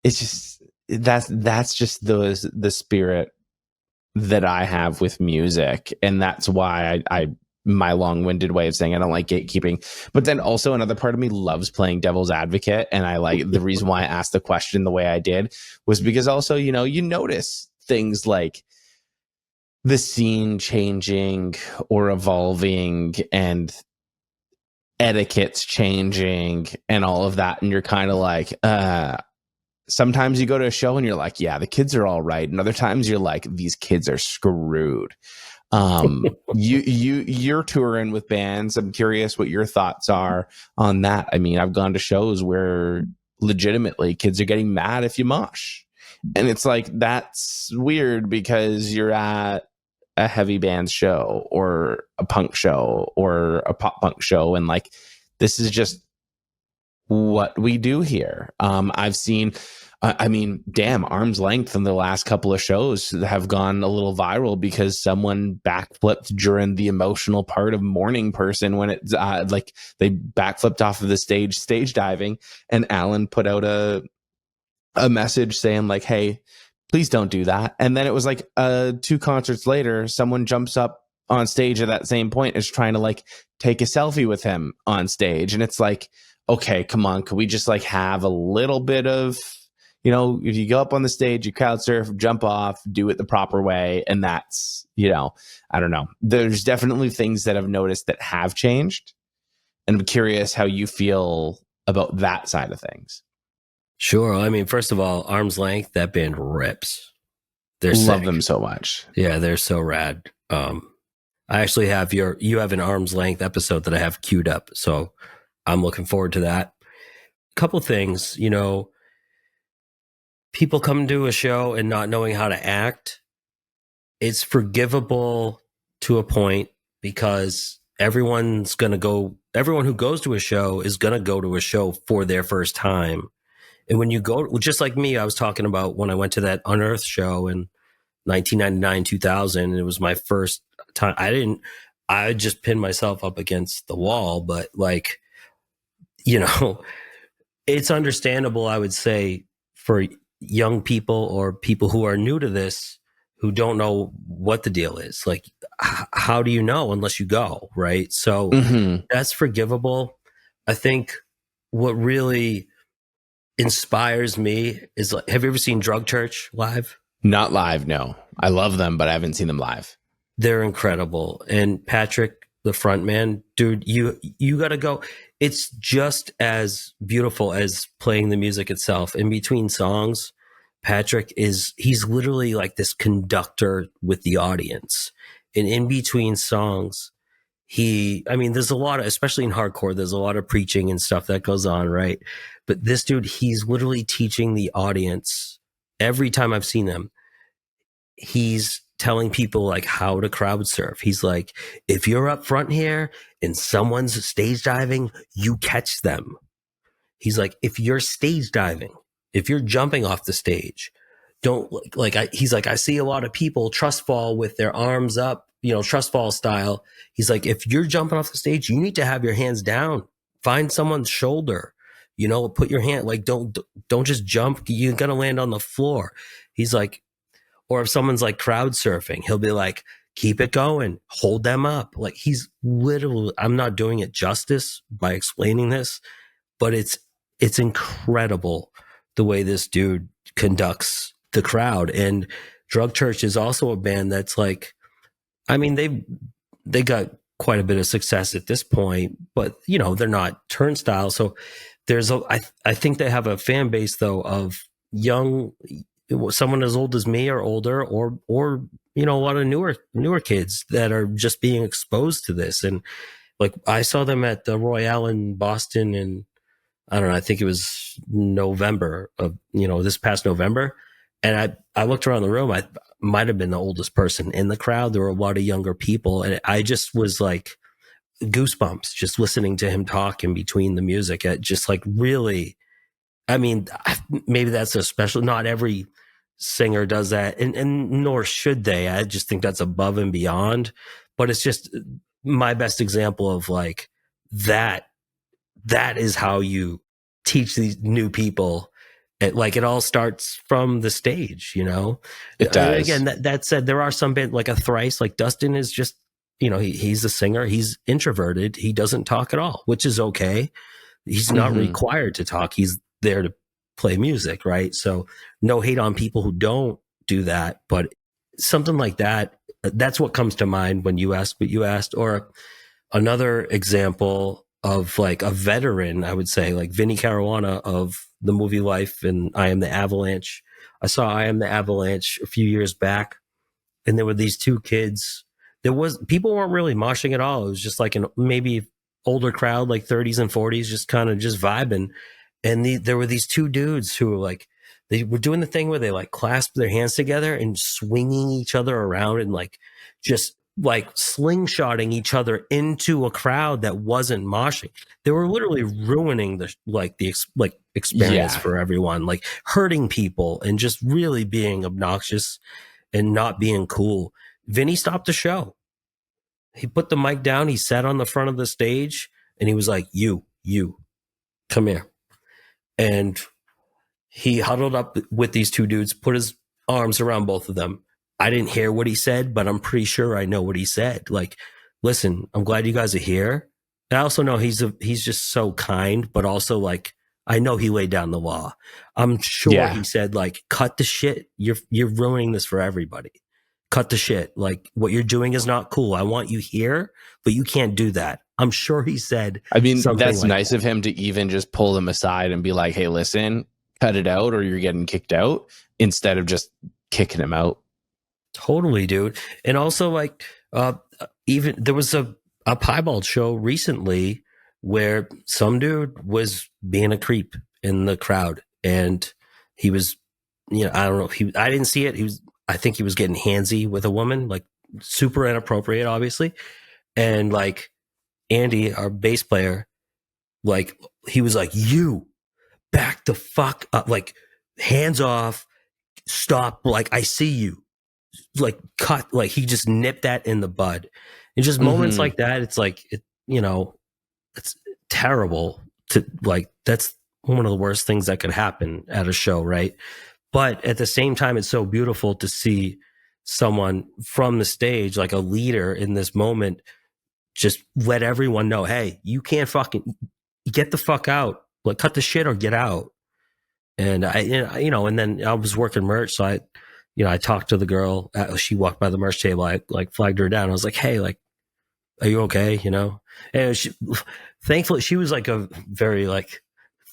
it's just, that's just the spirit that I have with music. And that's why I my long-winded way of saying I don't like gatekeeping. But then also another part of me loves playing devil's advocate. And I like, the reason why I asked the question the way I did was because also, you know, you notice things like the scene changing or evolving and etiquettes changing and all of that. And you're kind of like, sometimes you go to a show and you're like, yeah, the kids are all right. And other times you're like, these kids are screwed. You're touring with bands. I'm curious what your thoughts are on that. I mean, I've gone to shows where legitimately kids are getting mad if you mosh. And it's like, that's weird because you're at a heavy band show or a punk show or a pop punk show. And like, this is just what we do here. I've seen, I mean, damn, Arm's Length in the last couple of shows have gone a little viral because someone backflipped during the emotional part of Morning Person when it like they backflipped off of the stage diving, and Alan put out a message saying like, hey, please don't do that. And then it was like 2 concerts later, someone jumps up on stage at that same point, is trying to like take a selfie with him on stage. And it's like, okay, come on, could we just like have a little bit of, you know, if you go up on the stage, you crowd surf, jump off, do it the proper way. And that's, you know, I don't know. There's definitely things that I've noticed that have changed. And I'm curious how you feel about that side of things. Sure. I mean, first of all, Arm's Length, that band rips. They're Love sick. them so much. Yeah, they're so rad. I actually have you have an Arm's Length episode that I have queued up. So I'm looking forward to that. Couple things, you know, people come to a show and not knowing how to act, it's forgivable to a point because everyone who goes to a show is going to go to a show for their first time. And when you go, just like me, I was talking about when I went to that Unearthed show in 1999, 2000, and it was my first time. I just pinned myself up against the wall, but like, you know, it's understandable, I would say, for young people or people who are new to this, who don't know what the deal is. Like, how do you know unless you go, right? So that's forgivable. I think what really inspires me is, like, have you ever seen Drug Church live? Not live, no. I love them, but I haven't seen them live. They're incredible. And Patrick, the front man, dude, you got to go. It's just as beautiful as playing the music itself. In between songs, Patrick he's literally like this conductor with the audience. And in between songs, there's a lot of, especially in hardcore, there's a lot of preaching and stuff that goes on, right? But this dude, he's literally teaching the audience. Every time I've seen him, he's telling people like how to crowd surf. He's like, if you're up front here and someone's stage diving, you catch them. He's like, if you're stage diving, if you're jumping off the stage, don't he's like, I see a lot of people trust fall with their arms up, you know, trust fall style. He's like, if you're jumping off the stage, you need to have your hands down, find someone's shoulder, you know, put your hand, like, don't just jump. You're going to land on the floor. He's like, or if someone's like crowd surfing, he'll be like, keep it going, hold them up. Like he's literally, I'm not doing it justice by explaining this, but it's incredible the way this dude conducts the crowd. And Drug Church is also a band that's like, I mean, they got quite a bit of success at this point, but you know, they're not Turnstile. So I think they have a fan base though of young, someone as old as me or older, or you know, a lot of newer kids that are just being exposed to this. And like I saw them at the Royale in Boston, and I don't know, I think it was November of, you know, this past November. And I looked around the room. I might have been the oldest person in the crowd. There were a lot of younger people. And I just was like goosebumps just listening to him talk in between the music. It just like really, I mean, maybe that's a special, not every singer does that, and nor should they. I just think that's above and beyond. But it's just my best example of like that is how you teach these new people. Like it all starts from the stage, you know. It does. Again, that said, there are some bands like a Thrice, like Dustin is just, you know, he's a singer, he's introverted, he doesn't talk at all, which is okay. He's not required to talk, he's there to play music, right? So no hate on people who don't do that, but something like that, that's what comes to mind when you asked what you asked. Or another example of like a veteran, I would say, like Vinnie Caruana of the movie Life and I Am the Avalanche. I saw I Am the Avalanche a few years back, and there were these two kids. People weren't really moshing at all. It was just like an maybe older crowd, like 30s and 40s, just kind of just vibing. And there were these two dudes who were like, they were doing the thing where they like clasped their hands together and swinging each other around and like just like slingshotting each other into a crowd that wasn't moshing. They were literally ruining the experience for everyone, like hurting people and just really being obnoxious and not being cool. Vinny stopped the show. He put the mic down. He sat on the front of the stage and he was like, you, come here. And he huddled up with these two dudes, put his arms around both of them. I didn't hear what he said, but I'm pretty sure I know what he said. Like, listen, I'm glad you guys are here. I also know he's just so kind, but also like, I know he laid down the law. I'm sure he said like, cut the shit. You're ruining this for everybody. Cut the shit. Like what you're doing is not cool. I want you here, but you can't do that. I'm sure he said, I mean, that's like nice of him to even just pull them aside and be like, hey, listen, cut it out or you're getting kicked out, instead of just kicking him out. Totally, dude. And also like, even there was a piebald show recently where some dude was being a creep in the crowd, and he was, you know, I don't know, I didn't see it. I think he was getting handsy with a woman, like super inappropriate, obviously. And like Andy, our bass player, like he was like, you back the fuck up, like hands off, stop. Like, I see you, like cut, like he just nipped that in the bud. And just moments like that, it's like, you know, it's terrible to like, that's one of the worst things that could happen at a show. Right. But at the same time, it's so beautiful to see someone from the stage, like a leader in this moment, just let everyone know, hey, you can't fucking get the fuck out, like cut the shit or get out. And you know, and then I was working merch. So I talked to the girl. She walked by the merch table. I like flagged her down. I was like, hey, like, are you okay? You know? And thankfully she was like a very like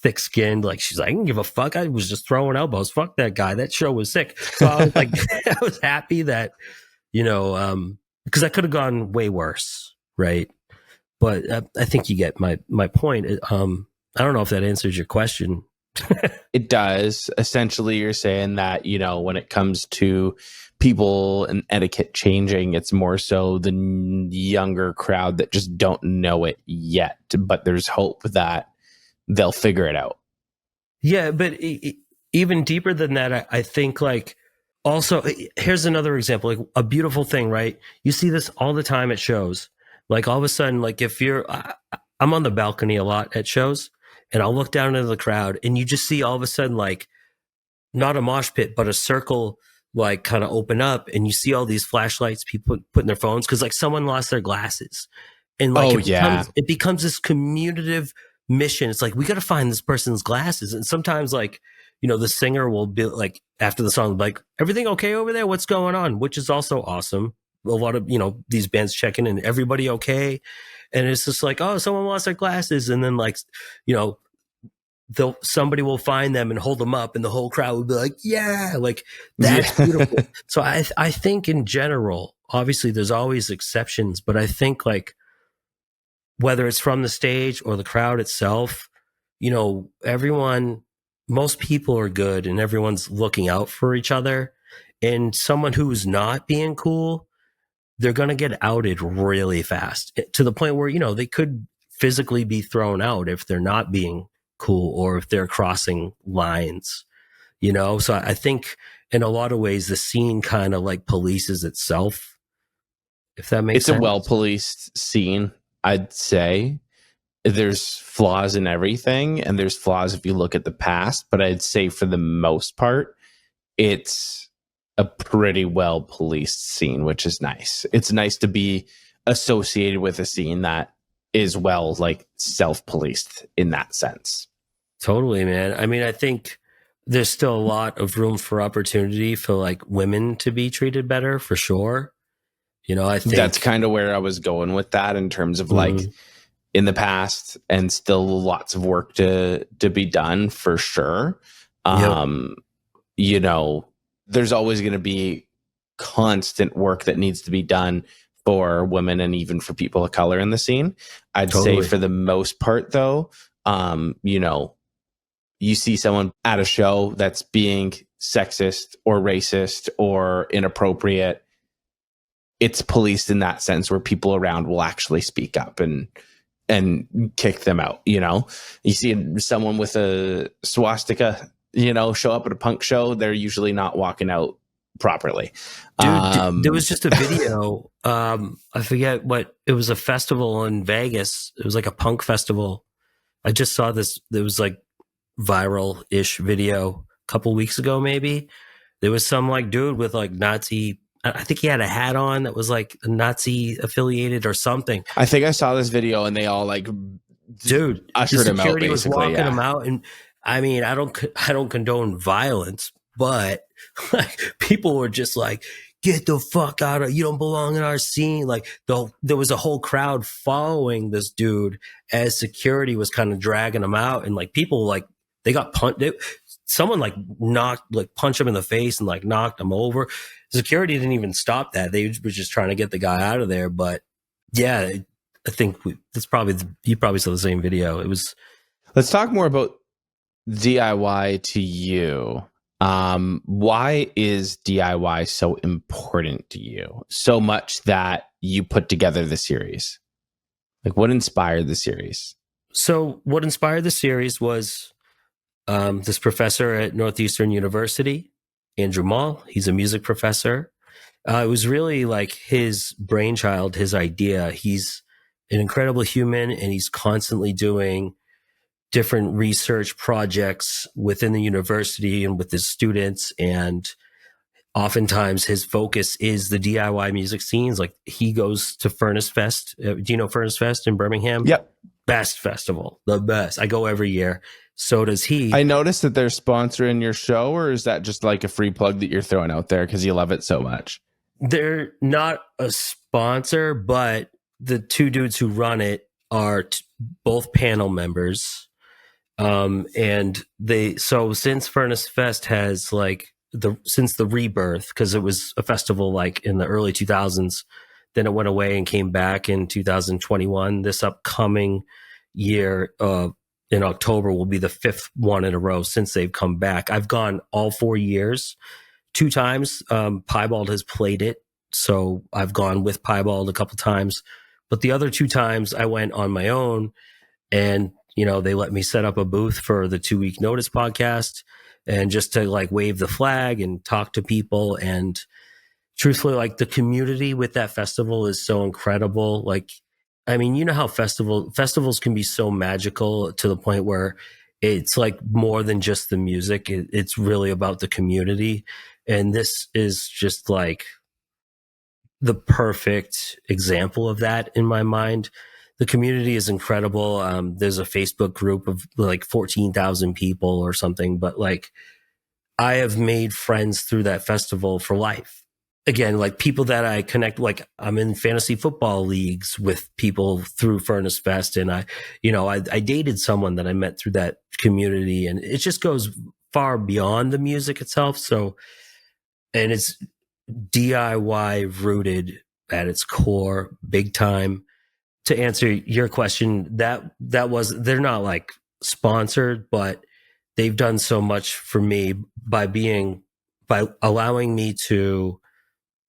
thick skinned, like she's like, I didn't give a fuck. I was just throwing elbows. Fuck that guy. That show was sick. So I was like, I was happy that, you know, because I could have gone way worse. Right. But I think you get my point. I don't know if that answers your question. It does. Essentially, you're saying that, you know, when it comes to people and etiquette changing, it's more so the younger crowd that just don't know it yet. But there's hope that they'll figure it out. Yeah, but even deeper than that, I think like also, here's another example, like a beautiful thing, right? You see this all the time at shows. Like all of a sudden, like if I'm on the balcony a lot at shows, and I'll look down into the crowd and you just see all of a sudden, like not a mosh pit, but a circle, like kind of open up, and you see all these flashlights people putting their phones because like someone lost their glasses, and like Oh, yeah. it becomes this communicative mission. It's like we got to find this person's glasses, and sometimes like the singer will be like after the song like, everything okay over there, what's going on, which is also awesome. A lot of these bands checking in, everybody okay, and it's just like, oh, someone lost their glasses, and then like somebody will find them and hold them up, and the whole crowd will be like, yeah, like that's beautiful. So I think in general, obviously there's always exceptions, but I think like whether it's from the stage or the crowd itself, most people are good and everyone's looking out for each other. And someone who's not being cool, they're going to get outed really fast, to the point where, they could physically be thrown out if they're not being cool or if they're crossing lines, So I think in a lot of ways, the scene kind of like polices itself, if that makes sense. It's a well-policed scene, I'd say. There's flaws in everything, and there's flaws if you look at the past, but I'd say for the most part, it's a pretty well-policed scene, which is nice. It's nice to be associated with a scene that is well, like, self-policed in that sense. Totally, man. I mean, I think there's still a lot of room for opportunity for like women to be treated better, for sure. I think that's kind of where I was going with that, in terms of like in the past, and still lots of work to be done, for sure. There's always going to be constant work that needs to be done for women and even for people of color in the scene. I'd say for the most part, though, you see someone at a show that's being sexist or racist or inappropriate, it's policed in that sense, where people around will actually speak up and kick them out. You see someone with a swastika, show up at a punk show, they're usually not walking out properly. Dude, there was just a video. I forget what it was, a festival in Vegas. It was like a punk festival. I just saw this. There was like viral-ish video a couple weeks ago, maybe. There was some like dude with like Nazi, I think he had a hat on that was like Nazi affiliated or something. I think I saw this video, and they all like, dude, ushered him out. Security was walking him out, and I mean, I don't condone violence, but like people were just like, get the fuck out of, you don't belong in our scene. Like there was a whole crowd following this dude as security was kind of dragging him out, and like people like they got punched. Someone like punched him in the face and like knocked him over. Security didn't even stop that. They were just trying to get the guy out of there. But yeah, I think you probably saw the same video. It was. Let's talk more about DIY to you. Why is DIY so important to you? So much that you put together the series? Like, what inspired the series? So what inspired the series was this professor at Northeastern University, Andrew Mall. He's a music professor. It was really like his brainchild, his idea. He's an incredible human, and he's constantly doing different research projects within the university and with his students. And oftentimes his focus is the DIY music scenes. Like he goes to Furnace Fest. Do you know Furnace Fest in Birmingham? Yep. Best festival, the best. I go every year. So does he. I noticed that they're sponsoring your show, or is that just like a free plug that you're throwing out there because you love it so much? They're not a sponsor, but the two dudes who run it are both panel members. And since Furnace Fest has like since the rebirth, because it was a festival like in the early 2000s, then it went away and came back in 2021. This upcoming year, in October, will be the 5th one in a row since they've come back. I've gone all 4 years, 2 times. Piebald has played it, so I've gone with Piebald a couple times. But the other 2 times I went on my own, and they let me set up a booth for the 2 Week Notice podcast, and just to like wave the flag and talk to people. And truthfully, like the community with that festival is so incredible. Like, I mean, you know how festivals can be so magical to the point where it's like more than just the music. It's really about the community. And this is just like the perfect example of that in my mind. The community is incredible. There's a Facebook group of like 14,000 people or something, but like I have made friends through that festival for life. Again, like people that I connect, like I'm in fantasy football leagues with people through Furnace Fest. And I dated someone that I met through that community, and it just goes far beyond the music itself. So, and it's DIY rooted at its core, big time. To answer your question, they're not like sponsored, but they've done so much for me by allowing me to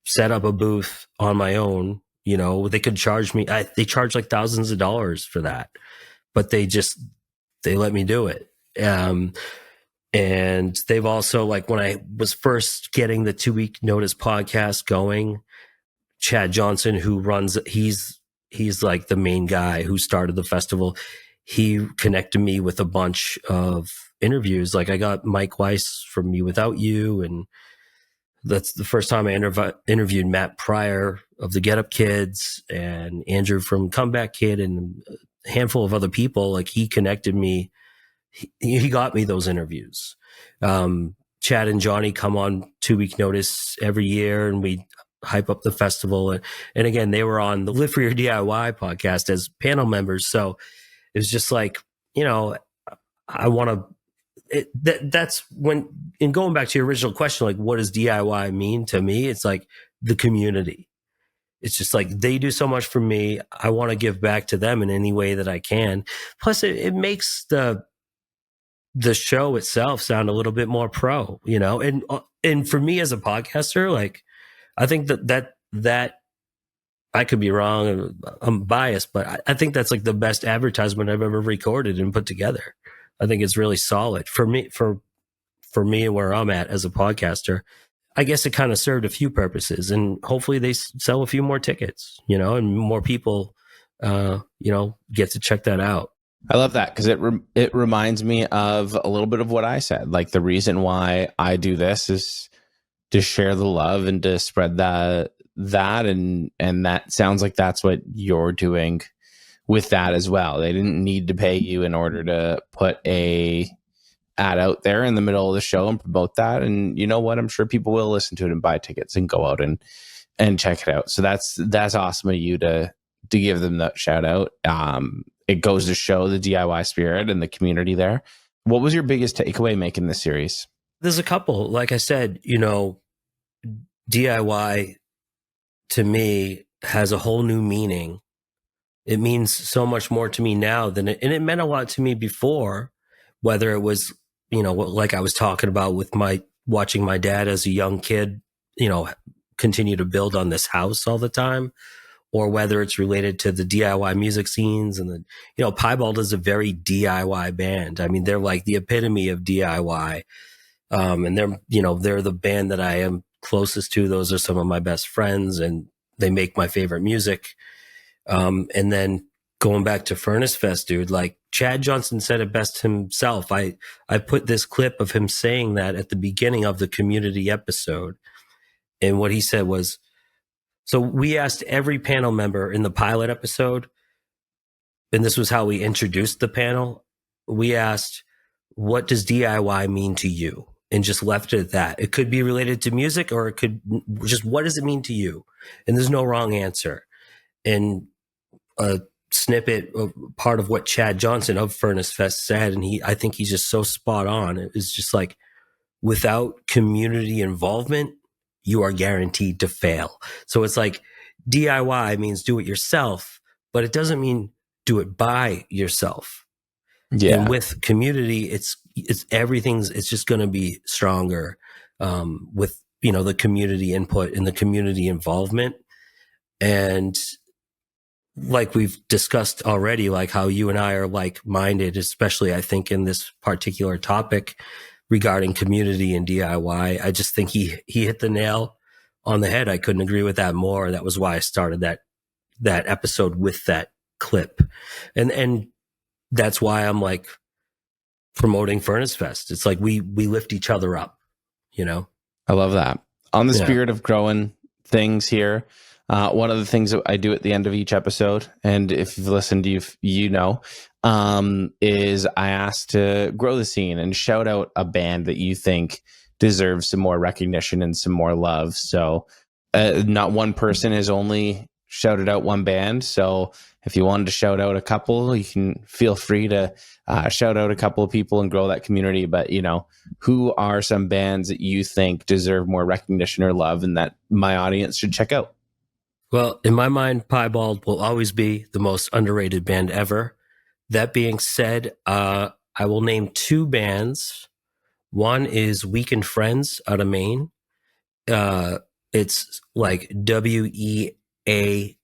set up a booth on my own. They could charge me. They charge like thousands of dollars for that, but they let me do it. And they've also, like, when I was first getting the 2 Week Notice podcast going, Chad Johnson, who runs, he's like the main guy who started the festival. He connected me with a bunch of interviews. Like I got Mike Weiss from Me Without You, and that's the first time I interviewed Matt Pryor of the Get Up Kids and Andrew from Comeback Kid and a handful of other people. Like he connected me. He got me those interviews. Chad and Johnny come on 2 Week Notice every year, and we hype up the festival. And again, they were on the Live for Your DIY podcast as panel members. So it was just like, I want to, that's when, in going back to your original question, like, what does DIY mean to me? It's like the community. It's just like, they do so much for me. I want to give back to them in any way that I can. Plus it makes the show itself sound a little bit more pro, and for me as a podcaster, like, I think that I could be wrong. I'm biased, but I think that's like the best advertisement I've ever recorded and put together. I think it's really solid for me, for me and where I'm at as a podcaster. I guess it kind of served a few purposes, and hopefully they sell a few more tickets, and more people, get to check that out. I love that, because it reminds me of a little bit of what I said. Like, the reason why I do this is to share the love and to spread that and that sounds like that's what you're doing with that as well. They didn't need to pay you in order to put a ad out there in the middle of the show and promote that. And you know what? I'm sure people will listen to it and buy tickets and go out and check it out. So that's awesome of you to give them that shout out. It goes to show the DIY spirit and the community there. What was your biggest takeaway making this series? There's a couple. Like I said, DIY to me has a whole new meaning. It means so much more to me now and it meant a lot to me before, whether it was, like I was talking about with watching my dad as a young kid, continue to build on this house all the time, or whether it's related to the DIY music scenes and Piebald is a very DIY band. I mean, they're like the epitome of DIY. And they're the band that I am closest to. Those are some of my best friends, and they make my favorite music. And then going back to Furnace Fest, dude, like Chad Johnson said it best himself. I put this clip of him saying that at the beginning of the community episode. And what he said was, so we asked every panel member in the pilot episode, and this was how we introduced the panel. We asked, what does DIY mean to you? And just left it at that. It could be related to music, or it could just, what does it mean to you? And there's no wrong answer. And a snippet of part of what Chad Johnson of Furnace Fest said, and I think he's just so spot on. It was just like, without community involvement, you are guaranteed to fail. So it's like DIY means do it yourself, but it doesn't mean do it by yourself. Yeah. And with community, it's everything's, it's just going to be stronger, with, the community input and the community involvement. And like we've discussed already, like how you and I are like-minded, especially I think in this particular topic regarding community and DIY. I just think he hit the nail on the head. I couldn't agree with that more. That was why I started that episode with that clip. And that's why I'm like promoting Furnace Fest. It's like we lift each other up, I love that. On the Yeah. spirit of growing things here, one of the things that I do at the end of each episode, and if you've listened, you know, is I ask to grow the scene and shout out a band that you think deserves some more recognition and some more love. So, not one person has only shouted out one band. So, if you wanted to shout out a couple, you can feel free to shout out a couple of people and grow that community. But, you know, who are some bands that you think deserve more recognition or love and that my audience should check out? Well, in my mind, Piebald will always be the most underrated band ever. That being said, I will name two bands. One is Weekend Friends out of Maine. It's like Wait a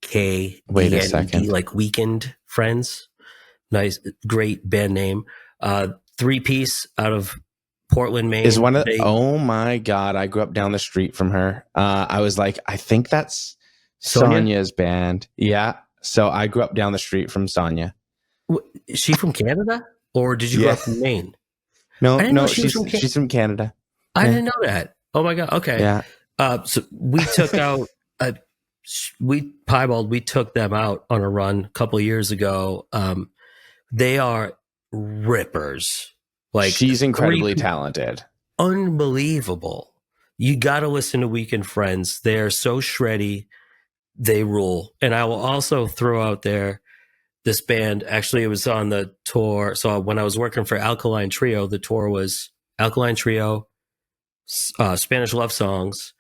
WEAKNED, second. like Weekend Friends. Nice, great band name. Three-piece out of Portland, Maine. Is one of oh my god, I grew up down the street from her. I was like, I think that's Sonia? Sonia's band. Yeah. So I grew up down the street from Sonia. Is she from Canada, or did you grow Yeah. up in Maine? No, I didn't know no, she was from she's from Canada. I Yeah. didn't know that. Oh my god. Okay. Yeah. So we took out Piebald. We took them out on a run a couple of years ago. They are rippers. Like, she's incredibly talented. Unbelievable. You got to listen to Weekend Friends. They are so shreddy. They rule. And I will also throw out there this band. Actually, it was on the tour. So when I was working for Alkaline Trio, the tour was Alkaline Trio, Spanish Love Songs,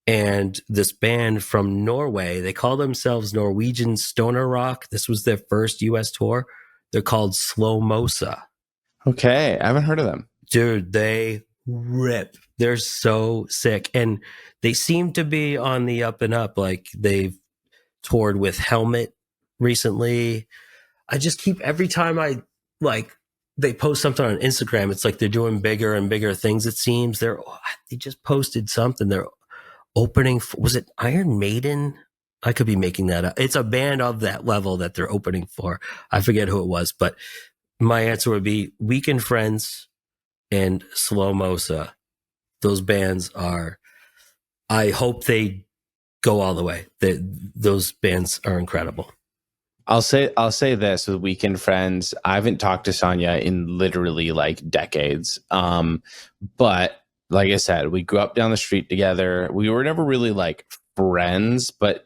and this band from Norway. They call themselves Norwegian Stoner Rock. This was their first US tour. They're called Slow Mosa. Okay. I haven't heard of them. Dude, they rip. They're so sick. And they seem to be on the up and up. Like, they've toured with Helmet recently. I just keep, every time they post something on Instagram, it's like they're doing bigger and bigger things. It seems they just posted something. They're opening. Was it Iron Maiden? I could be making that up. It's a band of that level that they're opening for. I forget who it was, but my answer would be Weekend Friends and Slow Mosa. Those bands are, I hope they go all the way. Those bands are incredible. I'll say this with Weekend Friends. I haven't talked to Sonia in literally like decades. But like I said, we grew up down the street together. We were never really like friends, but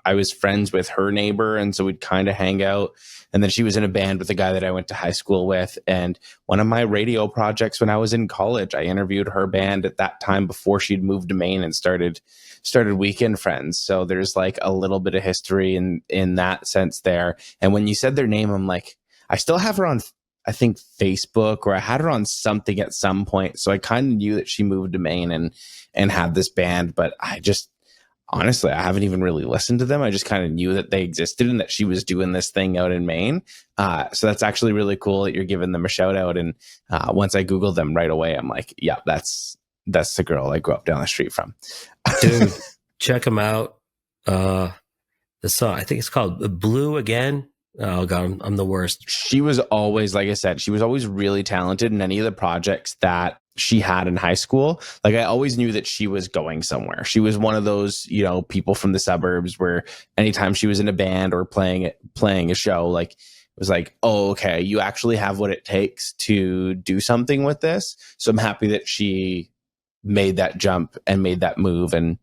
I was friends with her neighbor, and so we'd kind of hang out. And then she was in a band with a guy that I went to high school with. And one of my radio projects when I was in college, I interviewed her band at that time before she'd moved to Maine and started Weekend Friends. So there's like a little bit of history in that sense there. And when you said their name, I'm like, I still have her on, I think, Facebook, or I had her on something at some point. So I kind of knew that she moved to Maine and had this band, but honestly, I haven't even really listened to them. I just kind of knew that they existed and that she was doing this thing out in Maine. So that's actually really cool that you're giving them a shout out. And once I Googled them right away, I'm like, yeah, that's the girl I grew up down the street from. Dude, check them out. The song, I think it's called Blue Again. Oh God, I'm the worst. She was always, like I said, she was always really talented in any of the projects that she had in high school. Like, I always knew that she was going somewhere. She was one of those, people from the suburbs where anytime she was in a band or playing a show, like, it was like, oh, okay, you actually have what it takes to do something with this. So I'm happy that she made that jump and made that move and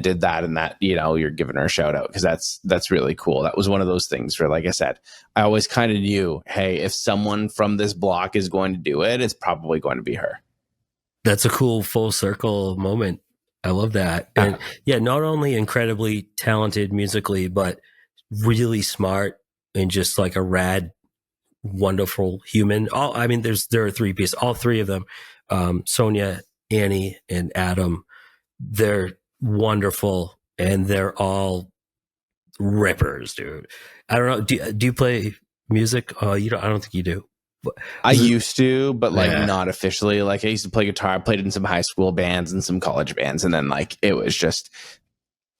did that, and that, you're giving her a shout out, because that's really cool. That was one of those things where, like I said, I always kind of knew, hey, if someone from this block is going to do it, it's probably going to be her. That's a cool full circle moment. I love that. And yeah, not only incredibly talented musically, but really smart and just like a rad, wonderful human. There are three pieces, all three of them. Sonia, Annie, and Adam, they're wonderful, and they're all rippers, dude. I don't know. Do you play music? I don't think you do. I used to, but not officially. Like, I used to play guitar. I played in some high school bands and some college bands, and then like it was just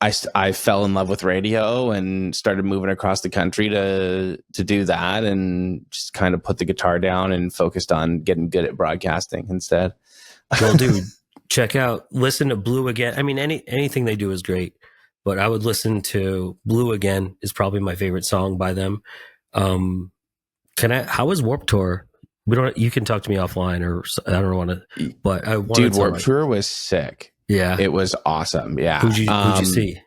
I fell in love with radio and started moving across the country to do that, and just kind of put the guitar down and focused on getting good at broadcasting instead. Well, dude, listen to Blue Again. I mean, anything they do is great, but I would listen to Blue Again is probably my favorite song by them. How was Warped Tour? You can talk to me offline, or I don't want to, but I wanted Dude, to Warped Tour was sick. Yeah. It was awesome. Yeah. Who'd you see?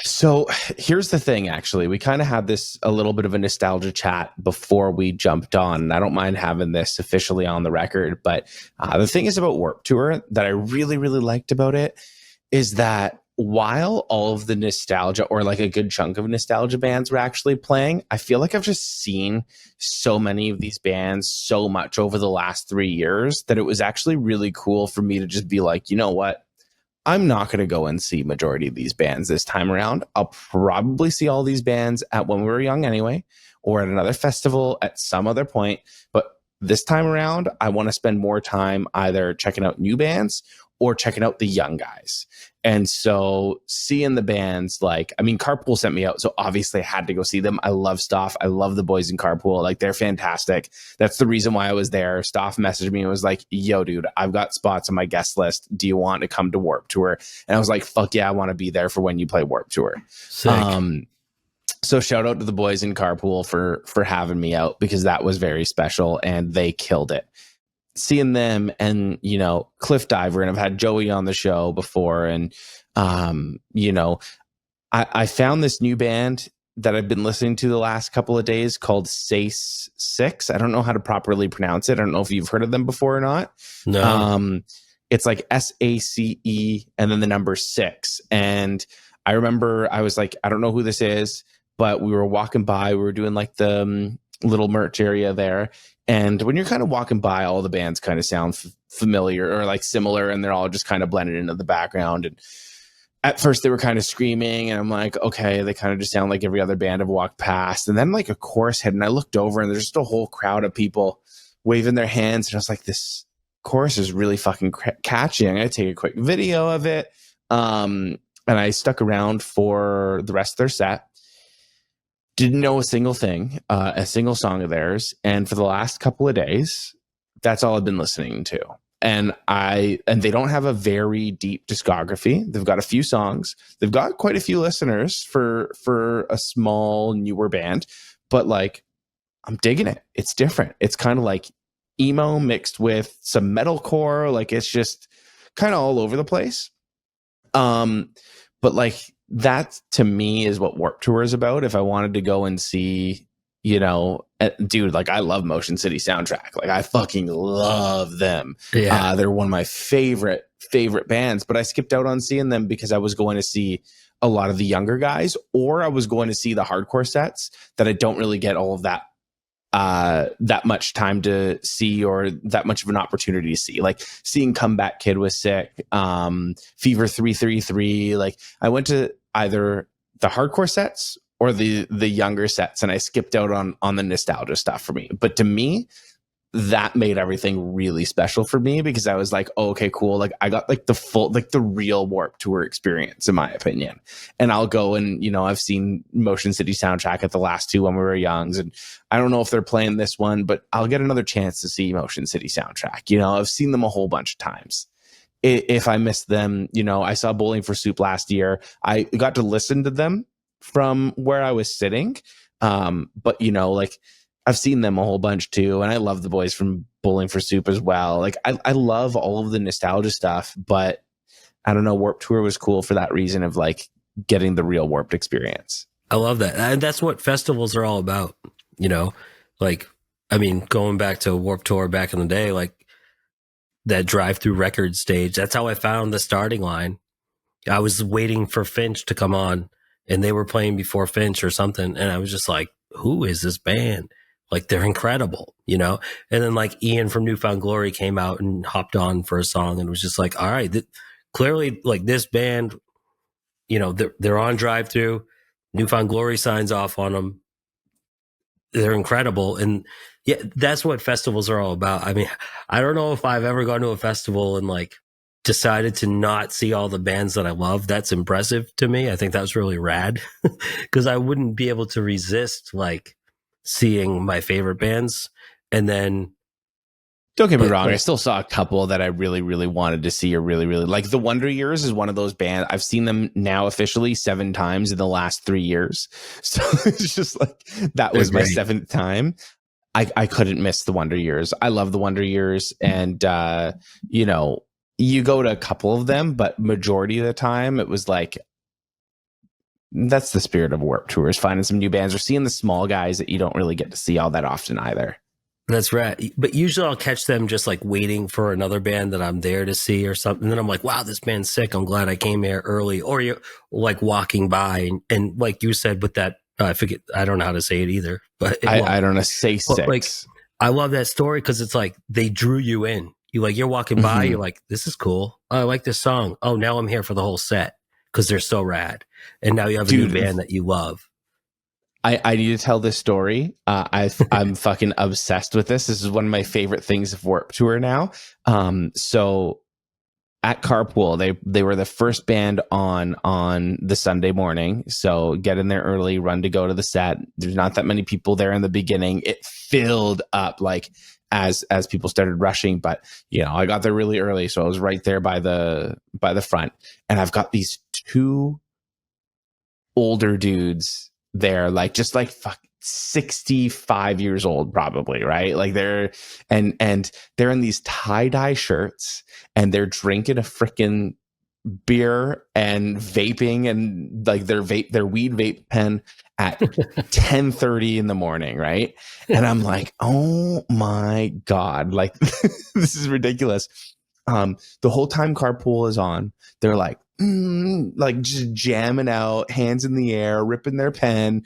So here's the thing, actually. We kind of had a little bit of a nostalgia chat before we jumped on. And I don't mind having this officially on the record. But the thing is about Warped Tour that I really, really liked about it is that while all of the nostalgia, or like a good chunk of nostalgia bands, were actually playing, I feel like I've just seen so many of these bands so much over the last 3 years that it was actually really cool for me to just be like, you know what? I'm not going to go and see majority of these bands this time around. I'll probably see all these bands at When We Were Young anyway, or at another festival at some other point. But this time around, I want to spend more time either checking out new bands or checking out the young guys. And so seeing the bands, like, I mean, Carpool sent me out, so obviously I had to go see them. I love Stoff. I love the boys in Carpool. Like, they're fantastic. That's the reason why I was there. Stoff messaged me and was like, yo, dude, I've got spots on my guest list. Do you want to come to Warped Tour? And I was like, fuck yeah, I want to be there for when you play Warped Tour. Sick. So shout out to the boys in Carpool for having me out, because that was very special and they killed it. Seeing them, and, you know, Cliff Diver, and I've had Joey on the show before, and you know, I found this new band that I've been listening to the last couple of days called Sace 6. I don't know how to properly pronounce it. I don't know if you've heard of them before or not. No. It's like SACE and then the number 6. And I remember I was like, I don't know who this is, but we were walking by, we were doing like the little merch area there. And when you're kind of walking by, all the bands kind of sound familiar or like similar, and they're all just kind of blended into the background. And at first they were kind of screaming, and I'm like, okay, they kind of just sound like every other band I've walked past. And then like a chorus hit, and I looked over, and there's just a whole crowd of people waving their hands. And I was like, this chorus is really fucking catchy. I'm going to take a quick video of it. And I stuck around for the rest of their set. Didn't know a single thing, a single song of theirs. And for the last couple of days, that's all I've been listening to. And they don't have a very deep discography. They've got a few songs. They've got quite a few listeners for a small, newer band. But like, I'm digging it. It's different. It's kind of like emo mixed with some metalcore. Like, it's just kind of all over the place. But like, that to me is what Warped Tour is about. If I wanted to go and see, you know, dude, like, I love Motion City Soundtrack. Like, I fucking love them. Yeah. They're one of my favorite bands, but I skipped out on seeing them because I was going to see a lot of the younger guys, or I was going to see the hardcore sets that I don't really get all of that much time to see, or that much of an opportunity to see. Like, seeing Comeback Kid was sick. Fever 333. Like, I went to either the hardcore sets or the younger sets, and I skipped out on the nostalgia stuff for me. But to me, that made everything really special for me, because I was like, oh, okay, cool. Like, I got like the full, like the real Warped Tour experience, in my opinion. And I'll go and, you know, I've seen Motion City Soundtrack at the last two When We Were Youngs, and I don't know if they're playing this one, but I'll get another chance to see Motion City Soundtrack. You know, I've seen them a whole bunch of times. If I missed them, you know, I saw Bowling for Soup last year. I got to listen to them from where I was sitting. But, you know, like, I've seen them a whole bunch too, and I love the boys from Bowling for Soup as well. Like, I love all of the nostalgia stuff, but I don't know, Warped Tour was cool for that reason of like getting the real Warped experience. I love that. And that's what festivals are all about, you know? Like, I mean, going back to Warped Tour back in the day, like that drive-through record stage, that's how I found the starting line. I was waiting for Finch to come on, and they were playing before Finch or something, and I was just like, who is this band? Like, they're incredible, you know? And then like Ian from Newfound Glory came out and hopped on for a song, and was just like, all right, clearly like this band, you know, they're on drive-through. Newfound Glory signs off on them. They're incredible. And yeah, that's what festivals are all about. I mean, I don't know if I've ever gone to a festival and like decided to not see all the bands that I love. That's impressive to me. I think that's really rad, because I wouldn't be able to resist like seeing my favorite bands and then Don't get me wrong. I still saw a couple that I really, really wanted to see or really, really like. The Wonder Years is one of those bands. I've seen them now officially 7 times in the last 3 years. So it's just like, that was my 7th time. I couldn't miss the Wonder Years. I love the Wonder Years. And, you know, you go to a couple of them, but majority of the time it was like, that's the spirit of Warped Tour, is finding some new bands or seeing the small guys that you don't really get to see all that often either. That's right. But usually I'll catch them just like waiting for another band that I'm there to see or something. And then I'm like, wow, this band's sick. I'm glad I came here early. Or you're like walking by and like you said with that, I forget, I don't know how to say it either. But I don't know, say 6. Like, I love that story because it's like they drew you in. You're walking by, you're like, this is cool. Oh, I like this song. Oh, now I'm here for the whole set because they're so rad. And now you have a new band that you love. I need to tell this story. I'm fucking obsessed with this. This is one of my favorite things of Warped Tour now. So at Carpool, they were the first band on the Sunday morning. So get in there early, run to go to the set. There's not that many people there in the beginning. It filled up like as people started rushing, but you know, I got there really early, so I was right there by the front. And I've got these 2 older dudes there, like just like 65 years old probably, right? Like they're and they're in these tie-dye shirts and they're drinking a freaking beer and vaping and like their weed vape pen at 10:30 in the morning, right? And I'm like, oh my God, like this is ridiculous. The whole time Carpool is on, they're like just jamming out, hands in the air, ripping their pen,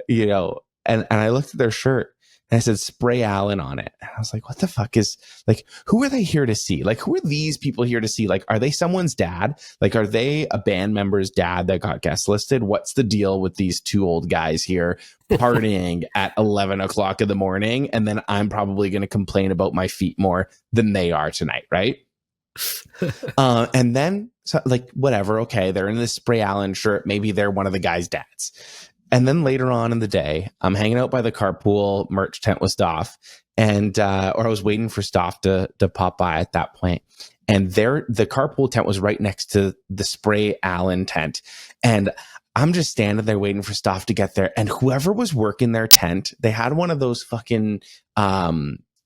you know, and I looked at their shirt and I said Spray Allen on it. And I was like, what the fuck is, like, who are they here to see? Like, who are these people here to see? Like, are they someone's dad? Like, are they a band member's dad that got guest listed? What's the deal with these 2 old guys here partying at 11 o'clock in the morning? And then I'm probably going to complain about my feet more than they are tonight, right? And then, so, like, whatever, okay, they're in this Spray Allen shirt. Maybe they're one of the guy's dads. And then later on in the day, I'm hanging out by the Carpool merch tent with Stoff, and or I was waiting for Stoff to pop by at that point. And the Carpool tent was right next to the Spray Allen tent. And I'm just standing there waiting for Stoff to get there. And whoever was working their tent, they had one of those fucking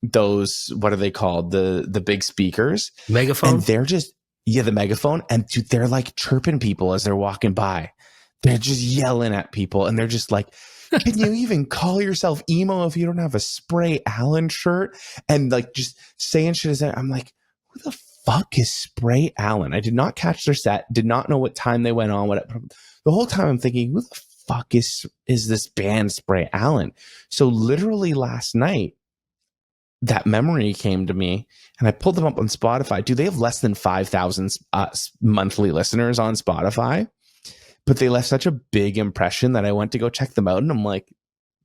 those, what are they called? The big speakers. Megaphone? And they're just, the megaphone. And dude, they're like chirping people as they're walking by. They're just yelling at people. And they're just like, can you even call yourself emo if you don't have a Spray Allen shirt? And like just saying shit as that. I'm like, who the fuck is Spray Allen? I did not catch their set. Did not know what time they went on. The whole time I'm thinking, who the fuck is this band Spray Allen? So literally last night, that memory came to me and I pulled them up on Spotify. Dude, they have less than 5,000 monthly listeners on Spotify, but they left such a big impression that I went to go check them out. And I'm like,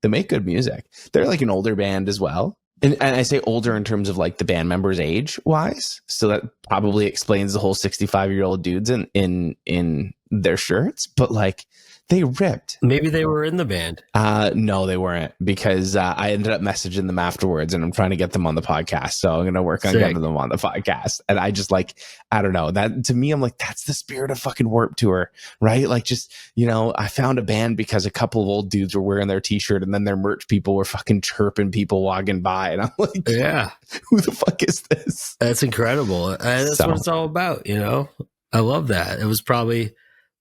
they make good music. They're like an older band as well. And I say older in terms of like the band members age wise. So that probably explains the whole 65-year-old dudes in their shirts, but like they ripped. Maybe they were in the band. No, they weren't, because I ended up messaging them afterwards and I'm trying to get them on the podcast. So I'm going to work on getting them on the podcast. And I just like, I don't know, that to me, I'm like, that's the spirit of fucking Warped Tour, right? Like just, you know, I found a band because a couple of old dudes were wearing their t-shirt and then their merch people were fucking chirping people walking by. And I'm like, yeah, who the fuck is this? That's incredible. And that's what it's all about. You know, I love that. It was probably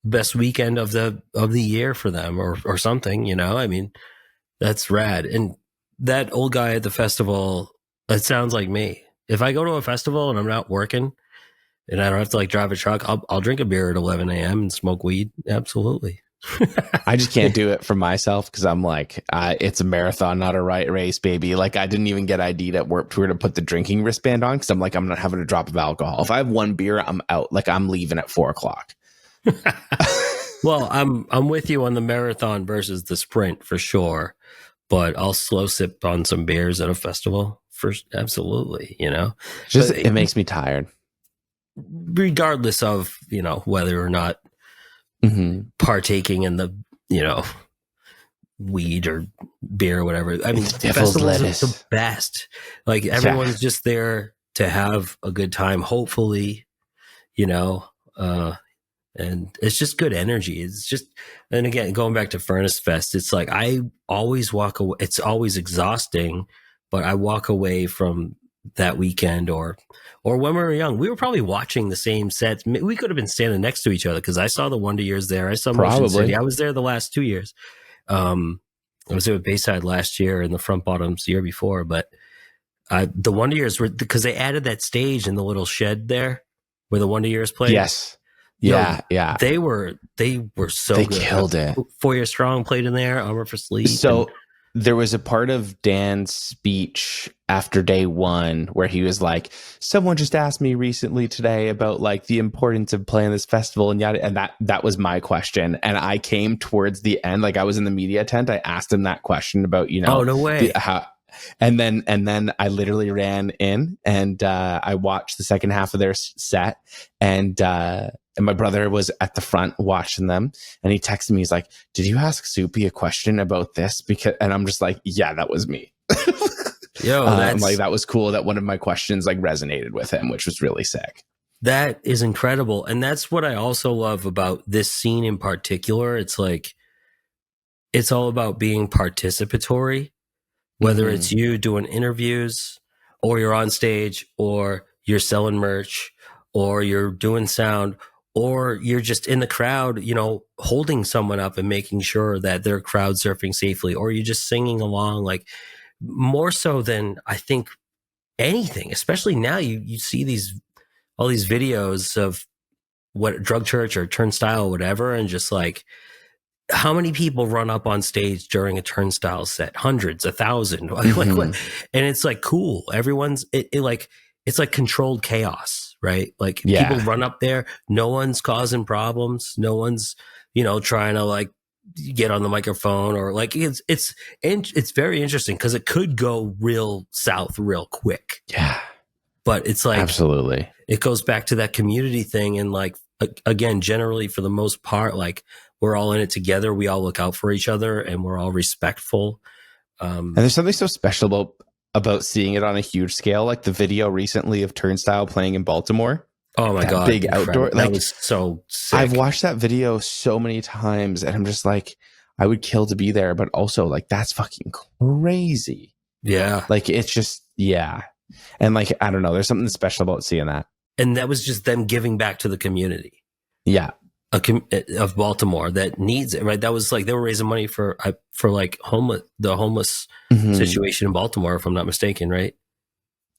best weekend of the year for them or something, you know. I mean, that's rad. And that old guy at the festival, it sounds like me. If I go to a festival and I'm not working and I don't have to like drive a truck, I'll drink a beer at 11 a.m. and smoke weed. Absolutely. I just can't do it for myself because I'm like, it's a marathon, not a race, baby. Like I didn't even get ID'd at Warped Tour to put the drinking wristband on because I'm like, I'm not having a drop of alcohol. If I have one beer, I'm out. Like I'm leaving at 4 o'clock. Well, I'm with you on the marathon versus the sprint for sure, but I'll slow sip on some beers at a festival absolutely, you know. Just it makes me tired. Regardless of, you know, whether or not partaking in the, you know, weed or beer or whatever. I mean, Devil's festivals are lettuce. the best. Like everyone's just there to have a good time, hopefully, you know, and it's just good energy. It's just, and again, going back to Furnace Fest, it's like I always walk away. It's always exhausting, but I walk away from that weekend or when we were young, we were probably watching the same sets. We could have been standing next to each other because I saw the Wonder Years there. I saw Motion City. I was there the last 2 years. I was there with Bayside last year and the Front Bottoms the year before, but the Wonder Years were because they added that stage in the little shed there where the Wonder Years played. Yes. Yeah. They were so they good. They killed it. 4 Year Strong played in there, Armor for Sleep. So there was a part of Dan's speech after day one where he was like, someone just asked me recently today about like the importance of playing this festival and yada, and that was my question. And I came towards the end, like I was in the media tent. I asked him that question about, oh, no way. And then I literally ran in and I watched the second half of their set, and my brother was at the front watching them, and he texted me. He's like, "Did you ask Soupy a question about this?" And I'm just like, "Yeah, that was me." Yo, like that was cool that one of my questions like resonated with him, which was really sick. That is incredible, and that's what I also love about this scene in particular. It's like it's all about being participatory. Whether it's you doing interviews or you're on stage or you're selling merch or you're doing sound or you're just in the crowd, you know, holding someone up and making sure that they're crowd surfing safely, or you're just singing along, like more so than I think anything, especially now you see all these videos of what Drug Church or Turnstile or whatever, and just like, how many people run up on stage during a Turnstile set? Hundreds, 1,000. Like what? And it's like cool. Everyone's it's like controlled chaos, right? Like people run up there. No one's causing problems. No one's, you know, trying to like get on the microphone or like it's very interesting because it could go real south real quick. Yeah. But it's like, absolutely. It goes back to that community thing. And like, again, generally for the most part, like, we're all in it together. We all look out for each other and we're all respectful. And there's something so special about seeing it on a huge scale. Like the video recently of Turnstile playing in Baltimore. Oh my God. Big outdoor. That was so sick. I've watched that video so many times and I'm just like, I would kill to be there, but also like, that's fucking crazy. Yeah. Like it's just, yeah. And like, I don't know, there's something special about seeing that. And that was just them giving back to the community. Yeah. Of Baltimore that needs it, right? That was like they were raising money for like the homeless situation in Baltimore, if I'm not mistaken, right?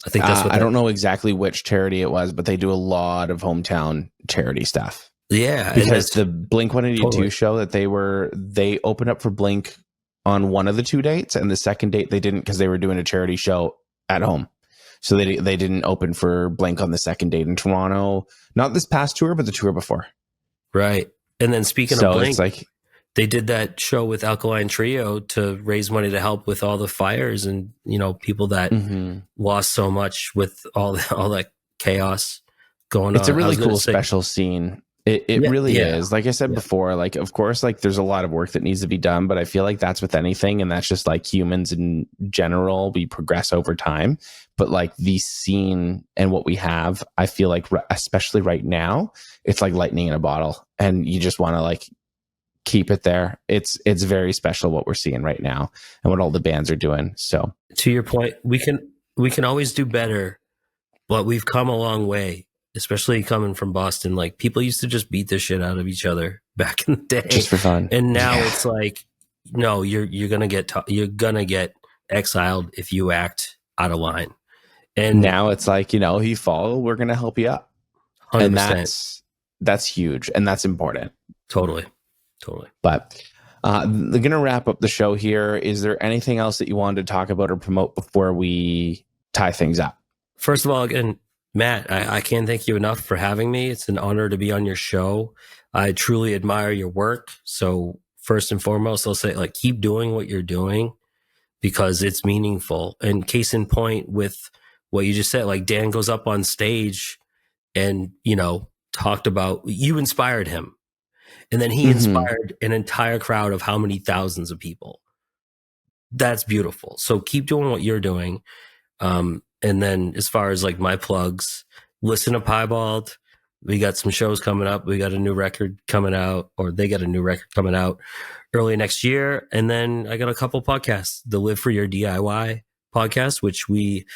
I think that's what I don't know exactly which charity it was, but they do a lot of hometown charity stuff. Yeah, because the Blink 182 show that they opened up for Blink on one of the two dates, and the second date they didn't because they were doing a charity show at home. So they didn't open for Blink on the second date in Toronto, not this past tour, but the tour before. Right. And then speaking of Blink, it's like they did that show with Alkaline Trio to raise money to help with all the fires and, you know, people that lost so much with all that chaos going on. It's a really cool special scene. It really is. Like I said before, like, of course, like there's a lot of work that needs to be done, but I feel like that's with anything. And that's just like humans in general, we progress over time. But like the scene and what we have, I feel like, especially right now, it's like lightning in a bottle and you just want to like keep it there. It's very special what we're seeing right now and what all the bands are doing. So to your point, we can always do better, but we've come a long way. Especially coming from Boston, like people used to just beat the shit out of each other back in the day, just for fun. And now it's like, no, you're gonna get exiled if you act out of line. And now it's like, you know, you fall, we're gonna help you up, 100%. And that's huge and that's important. Totally. But we're gonna wrap up the show here. Is there anything else that you wanted to talk about or promote before we tie things up? First of all, again, Matt, I can't thank you enough for having me. It's an honor to be on your show. I truly admire your work. So first and foremost, I'll say like, keep doing what you're doing because it's meaningful. And case in point with what you just said, like Dan goes up on stage and, you know, talked about, you inspired him. And then he inspired an entire crowd of how many thousands of people. that's beautiful. So keep doing what you're doing. And then as far as like my plugs, listen to Piebald. We got some shows coming up. We got a new record coming out, or they got a new record coming out early next year. And then I got a couple podcasts, the Live for Your D.I.Y podcast, which we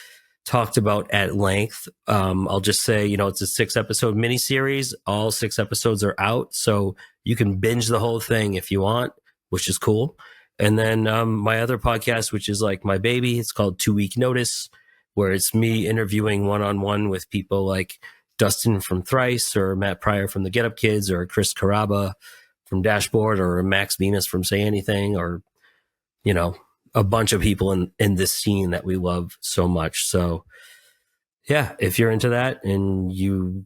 talked about at length. I'll just say, it's a 6-episode miniseries. All 6 episodes are out, so you can binge the whole thing if you want, which is cool. And then my other podcast, which is like my baby, it's called 2 Week Notice, where it's me interviewing one-on-one with people like Dustin from Thrice, or Matt Pryor from the Get Up Kids, or Chris Caraba from Dashboard, or Max Bemis from Say Anything, or, a bunch of people in this scene that we love so much. So yeah, if you're into that and you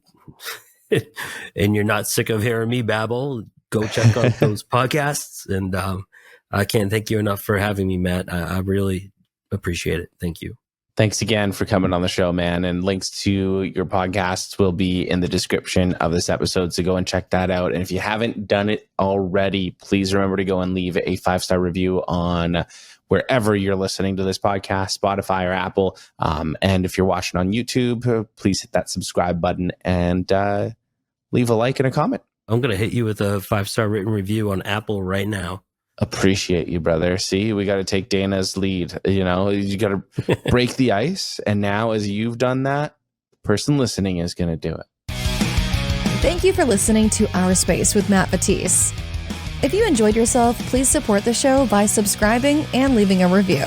and you're not sick of hearing me babble, go check out those podcasts. And I can't thank you enough for having me, Matt. I really appreciate it. Thank you. Thanks again for coming on the show, man. And links to your podcasts will be in the description of this episode, so go and check that out. And if you haven't done it already, please remember to go and leave a 5-star review on wherever you're listening to this podcast, Spotify or Apple. And if you're watching on YouTube, please hit that subscribe button and leave a like and a comment. I'm going to hit you with a 5-star written review on Apple right now. Appreciate you, brother. See, we got to take Dana's lead. You got to break the ice. And now, as you've done that, the person listening is going to do it. Thank you for listening to Our Space with Matt Batiste. If you enjoyed yourself, please support the show by subscribing and leaving a review.